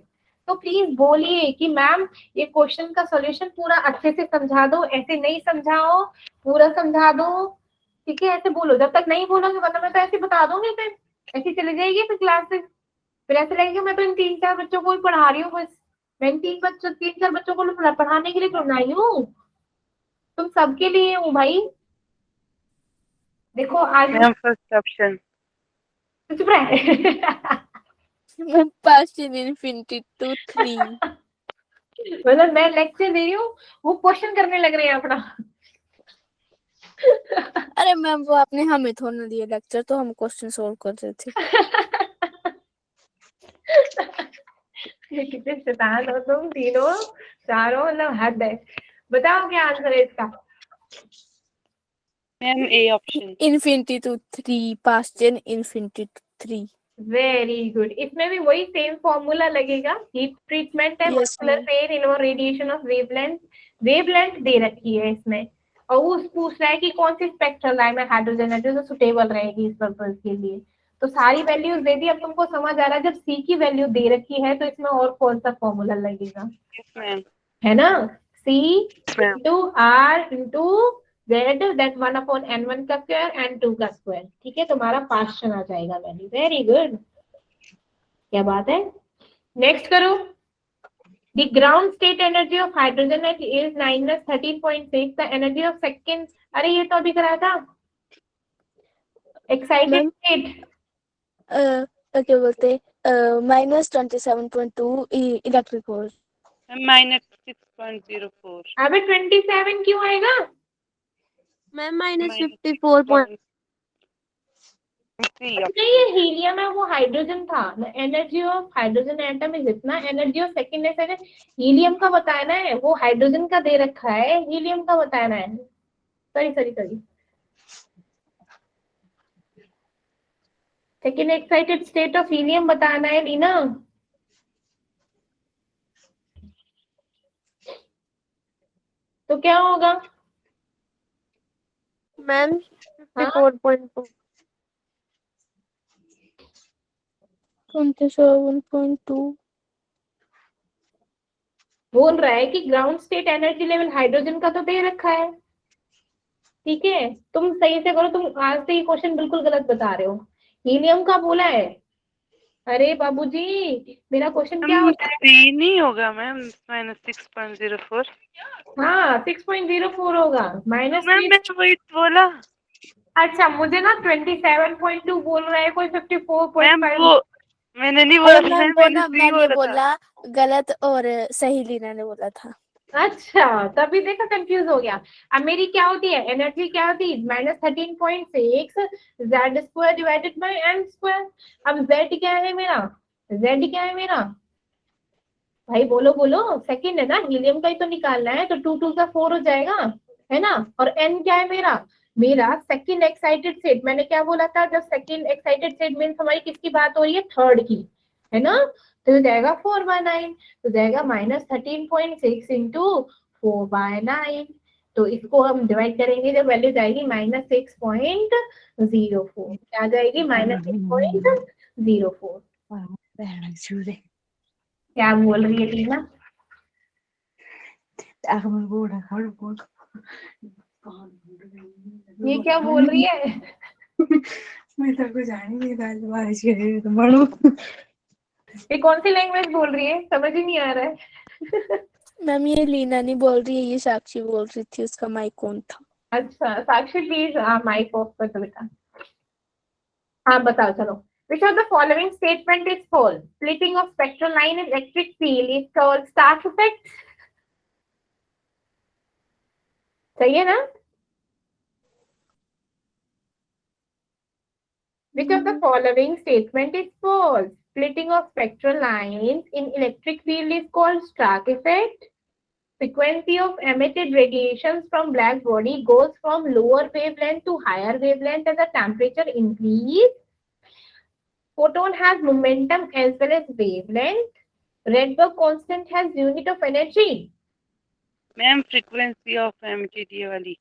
तो प्लीज बोलिए कि मैम ये क्वेश्चन का सॉल्यूशन पूरा अच्छे से समझा दो, ऐसे नहीं समझाओ, पूरा समझा दो, ठीक है? ऐसे बोलो। जब तक नहीं बोलोगे वरना मैं तो ऐसे बता दूंगी, फिर ऐसी चली जाएगी फिर क्लास से। फिर ऐसे लगेगा मैं तो इन 3-4 बच्चों को ही पढ़ा रही हूँ बस। मैं इन 3-4 बच्चों को पढ़ाने के लिए तो नहीं हूँ, तुम सबके लिए हूँ भाई। देखो आज मैम फर्स्ट ऑप्शन। चुप रहे ma'am past in infinity to 3। मतलब मैं लेक्चर दे रही हूँ, वो क्वेश्चन करने लग रहे हैं अपना अरे मैम वो आपने हमें थोड़ा ना दिया लेक्चर, तो हम क्वेश्चन सोल्व कर रहे थे। ये कितने शैतान हो तुम तीनों चारों, मतलब हद है। बताओ क्या आंसर है इसका? Ma'am A option. Infinity to 3, past in infinity to 3। Very good. इसमें भी वही सेम फॉर्मूला लगेगा। हीट ट्रीटमेंट है, yes molecular ma'am. Pair in radiation of wavelength. Wavelength दे रखी है इसमें, और वो पूछ रहा है कि कौन सी स्पेक्ट्रल लाइन में हाइड्रोजन है जो सुटेबल रहेगी इस पर्पज के लिए। तो सारी वैल्यूज दे दी। अब तुमको समझ आ रहा है जब सी की वैल्यू दे रखी है तो इसमें और कौन सा फॉर्मूला लगेगा, यस मैम। है ना? C ma'am into R into Z, that 1/n1 का स्क्वायर n2 का स्क्वायर। ठीक है, तुम्हारा पास्चन आ जाएगा वैल्यू। वेरी गुड, क्या बात है। नेक्स्ट करो। The ground state energy of hydrogen is -13.6. The energy of second, अरे ये तो अभी कराया था। Excited मैम state क्या बोलते -27.2 इलेक्ट्रिक वोल्ट। मैम -6.04। अबे 27 क्यों आएगा? मैम -54. सी नहीं ये हीलियम है, वो हाइड्रोजन था। Energy of hydrogen atom is इतना, एनर्जी ऑफ सेकेंड है हीलियम का बताना है, वो हाइड्रोजन का दे रखा है, हीलियम का बताना है। Sorry sorry sorry, second excited state of helium बताना है लीना। तो क्या होगा? मैम हाँ 54.2। 27.2। बोल रहा है कि ground state energy level hydrogen का तो दे रखा है, ठीक है? तुम सही से करो, तुम आज से ये क्वेश्चन बिल्कुल गलत बता रहे हो। हीलियम का बोला है। अरे बाबूजी, मेरा क्वेश्चन क्या होता है? 3 नहीं होगा मैम, -6.04। हाँ 6.04 होगा, माइनस मैम मैंने वही बोला अच्छा मुझे ना 27.2 बोल रहा है कोई, मैम, 54.5। वो मैंने नहीं अरे बोला है, मैम वो मैंने ना सही मैंने बोला था। बोला गलत और सही लीना ने बोला था। अच्छा तभी देखा कंफ्यूज हो गया। अब मेरी क्या होती है एनर्जी, क्या होती है -13.6 z square divided by m square. अब जेड क्या है मेरा, जेड क्या है मेरा भाई, बोलो बोलो, सेकंड है ना, हीलियम का ही तो निकालना है, तो 2 2 का 4 हो जाएगा, है ना। और एन क्या है मेरा, मेरा सेकंड एक्साइटेड स्टेट। मैंने क्या बोला था, जब सेकंड एक्साइटेड स्टेट मीन्स हमारी किसकी बात हो रही है, थर्ड की, है ना। तो हो जाएगा 4/9, तो जाएगा -13.6 इंटू 4/9। तो इसको हम डिवाइड करेंगे, जब वैल्यू जाएगी -6.04, क्या जाएगी -6.04। क्या बोल रही है टीना? ये क्या बोल रही है? ये कौन सी लैंग्वेज बोल रही है, समझ ही नहीं आ रहा है। मैम ये लीना नहीं बोल रही है, ये साक्षी बोल रही थी, उसका माइक ऑन था। अच्छा साक्षी प्लीज माइक ऑफ कर दो बेटा। हाँ बताओ चलो। Which of the following statement is false? Splitting of spectral line in electric field is called Stark effect. सही है ना? Which of the following statement is false? Splitting of spectral lines in electric field is called Stark effect. Frequency of emitted radiations from black body goes from lower wavelength to higher wavelength as the temperature increase. Photon has momentum as well as wavelength. Rydberg constant has unit of energy. Ma'am frequency of emitted ये वाली।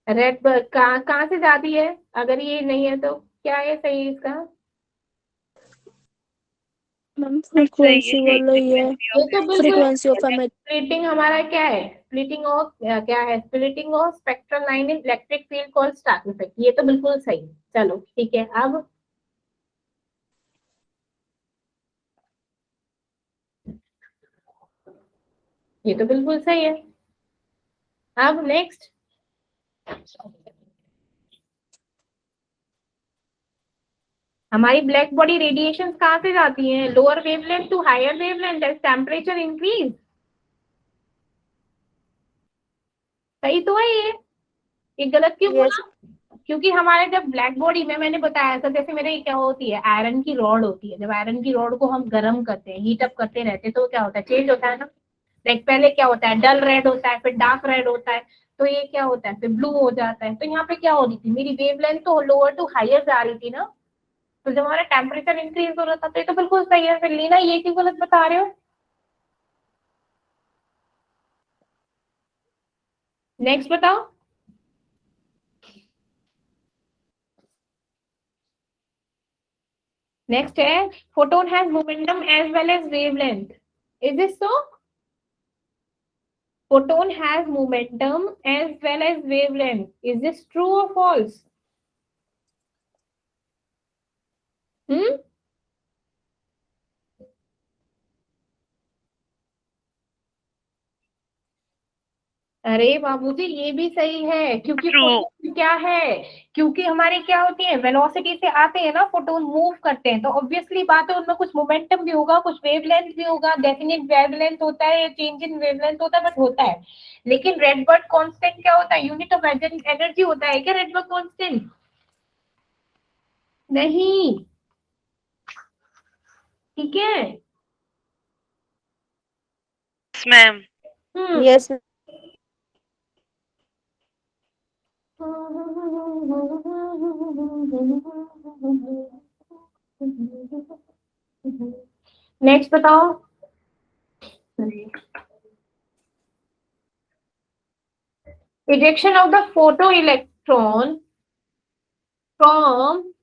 रेडबर्ग कहाँ से जाती है, अगर ये नहीं है तो क्या है सही इसका? मैम सही फ्रीक्वेंसी है बोल रही है, ये तो बिल्कुल फ्रीक्वेंसी ऑफ एमिट। स्प्लिटिंग हमारा क्या है, स्प्लिटिंग ऑफ क्या है, splitting of spectral line in electric field called Stark effect. ये तो बिल्कुल सही। चलो ठीक है, अब ये तो बिल्कुल सही है। अब नेक्स्ट, हमारी ब्लैक बॉडी रेडिएशन कहाँ से जाती हैं, lower wavelength to higher wavelength as temperature increase. सही तो है ये गलत क्यों यस बोला? क्योंकि हमारे जब ब्लैक बॉडी में मैंने बताया था, जैसे मेरे क्या होती है, आयरन की रॉड होती है, जब आयरन की रॉड को हम गर्म करते हैं, हीट अप करते रहते हैं, तो क्या होता है, चेंज होता है ना। लाइक पहले क्या होता है, डल रेड होता है, फिर डार्क रेड होता है, तो ये क्या होता है, फिर ब्लू हो जाता है। तो यहाँ पे क्या हो रही थी, मेरी वेवलेंथ तो लोअर टू हायर जा रही थी ना, तो जब हमारा टेम्परेचर इंक्रीज हो रहा था, तो ये तो बिल्कुल सही है। फिर लीना ये क्यों गलत बता रहे हो? नेक्स्ट बताओ। नेक्स्ट है, photon has momentum as well as wavelength, is this so? Photon has momentum as well as wavelength. Is this true or false? Hmm? अरे बाबूजी ये भी सही है, क्योंकि ट्रू। फोटोन क्या है, क्योंकि हमारे क्या होती है, वेलोसिटी से आते हैं ना फोटोन, मूव करते हैं, तो ऑब्वियसली बात है उनमें कुछ मोमेंटम भी होगा, कुछ वेवलेंथ भी होगा। डेफिनेट वेवलेंथ होता है, चेंज इन वेवलेंथ होता है, बट होता है। लेकिन रेडबर्ग कांस्टेंट क्या होता है, यूनिट ऑफ एनर्जी होता है क्या रेडबर्ग कांस्टेंट? नहीं, ठीक है। मैम यस नेक्स्ट बताओ। Ejection of the photoelectron from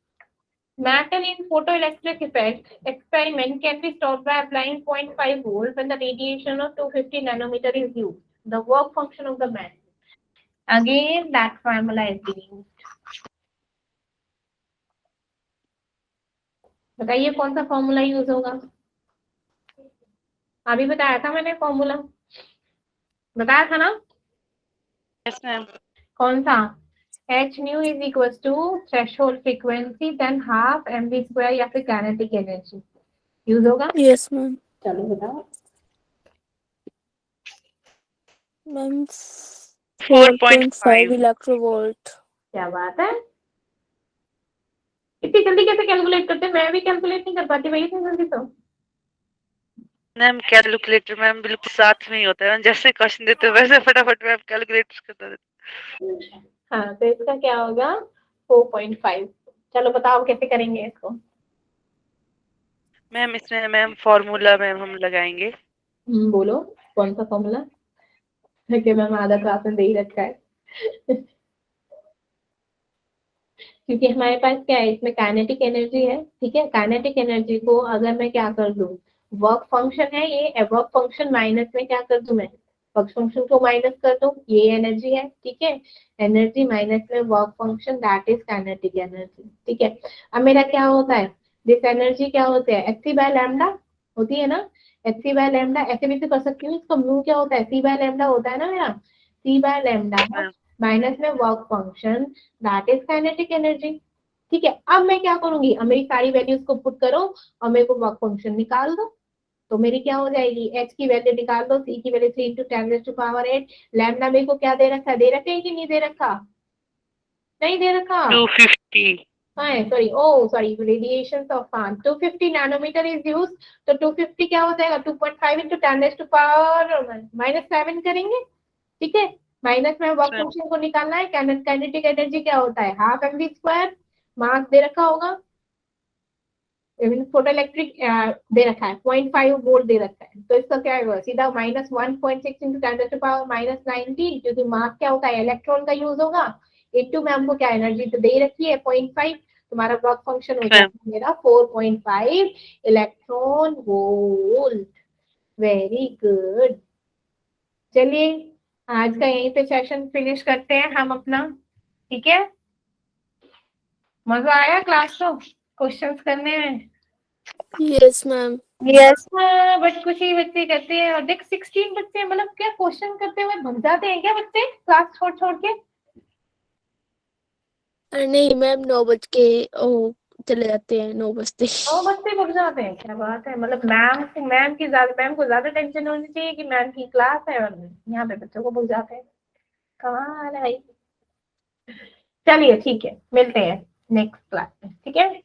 metal in photoelectric effect experiment can be stopped by applying 0.5 volts when the radiation of 250 nanometer is used. The work function of the man. Again, that formula is being used. बताइए कौन सा फॉर्मूला यूज होगा? अभी बताया था मैंने फॉर्मूला, बताया था ना? Yes, ma'am. कौन सा? h nu is equal to threshold frequency then half mv square या फिर काइनेटिक एनर्जी यूज होगा। Yes ma'am. चलो बताओ। मैम 4.5. 4.5 इलेक्ट्रोवोल्ट। क्या बात है, इतनी जल्दी कैसे कैलकुलेट करते हैं? मैं भी कैलकुलेट नहीं कर पाती भाई इतनी जल्दी तो। मैम कैलकुलेटर मैम बिल्कुल साथ में ही होता है, जैसे क्वेश्चन देते हो वैसे फटाफट मैम कैलकुलेट करता रहता हाँ तो इसका क्या होगा? 4.5। चलो बताओ कैसे करेंगे इसको। मैम। इसमें मैम फॉर्मूला मैम हम लगाएंगे। बोलो कौन सा फॉर्मूला? कि मैम आधा क्लास में दे ही रखा है। क्योंकि हमारे पास क्या है, इसमें काइनेटिक एनर्जी है, ठीक है। काइनेटिक एनर्जी को अगर मैं क्या कर दूं, वर्क फंक्शन है ये, वर्क फंक्शन माइनस में क्या कर दूं मैं, वर्क फंक्शन को माइनस कर दूं, ये एनर्जी है, ठीक है। एनर्जी माइनस में work function, that is kinetic energy, ठीक है। अब मेरा क्या होता है, दिस एनर्जी क्या होता है, एच सी बाय लैम्डा होती है ना। एच सी बाय लैम्डा ऐसे भी तो कर सकती हूँ, इसका म्यू क्या होता है, सी बाय लैम्डा होता है ना मेरा, सी बाय लैम्डा मैम। माइनस में work function, that is kinetic energy, ठीक है। अब मैं क्या करूंगी, अब मेरी सारी वैल्यूज को पुट करो और मेरे को वर्क फंक्शन निकाल दो, तो मेरी क्या हो जाएगी, एच की वैल्यू निकाल दो, सी की वैल्यू 3 इंटू 10⁸ लैम्डा मेरे को क्या दे रखा है, दे रखा है कि नहीं दे रखा, नहीं दे रखा। 250. Sorry, oh sorry, radiation of 250 nanometre is use, तो 250 क्या हो जाएगा, 2.5 इंटू 10⁻⁻⁻ -7 करेंगे, ठीक है। माइनस में वर्क मैम। फंक्शन को निकालना है, काइनेटिक एनर्जी क्या होता है, हाफ mv स्क्वायर, मास दे रखा होगा, फोटो इलेक्ट्रिक दे रखा है, 0.5 वोल्ट दे रखा है, तो इसका क्या होगा, सीधा -1.6 इंटू 10⁻⁻19, क्योंकि मास क्या होता है, इलेक्ट्रॉन का यूज होगा, इंटू में हमको क्या एनर्जी तो दे रखी है 0.5, तुम्हारा वर्क फंक्शन हो मैम। जाएगा मेरा 4.5 इलेक्ट्रॉन वोल्ट। Very good. चलिए आज का यहीं पे सेशन फिनिश करते हैं हम अपना, ठीक है। मजा आया क्लास को क्वेश्चंस करने में? Yes ma'am. यस। हाँ बट कुछ ही बच्चे करते हैं, और देख 16 बच्चे, मतलब क्या क्वेश्चन करते हुए भग जाते हैं क्या बच्चे क्लास छोड़ छोड़ के? अरे नहीं मैम, 9 बज के ओ चले जाते हैं, 9 बजते। 9 बच्चे भग जाते हैं, क्या बात है। मतलब मैम को ज्यादा टेंशन होनी चाहिए कि मैम की क्लास है, और यहाँ पे बच्चों को भग जाते हैं, कमाल है भाई। चलिए ठीक है, मिलते हैं नेक्स्ट क्लास में, ठीक है।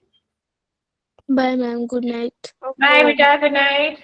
Bye ma'am, good night. Bye okay. बेटा, गुड नाइट।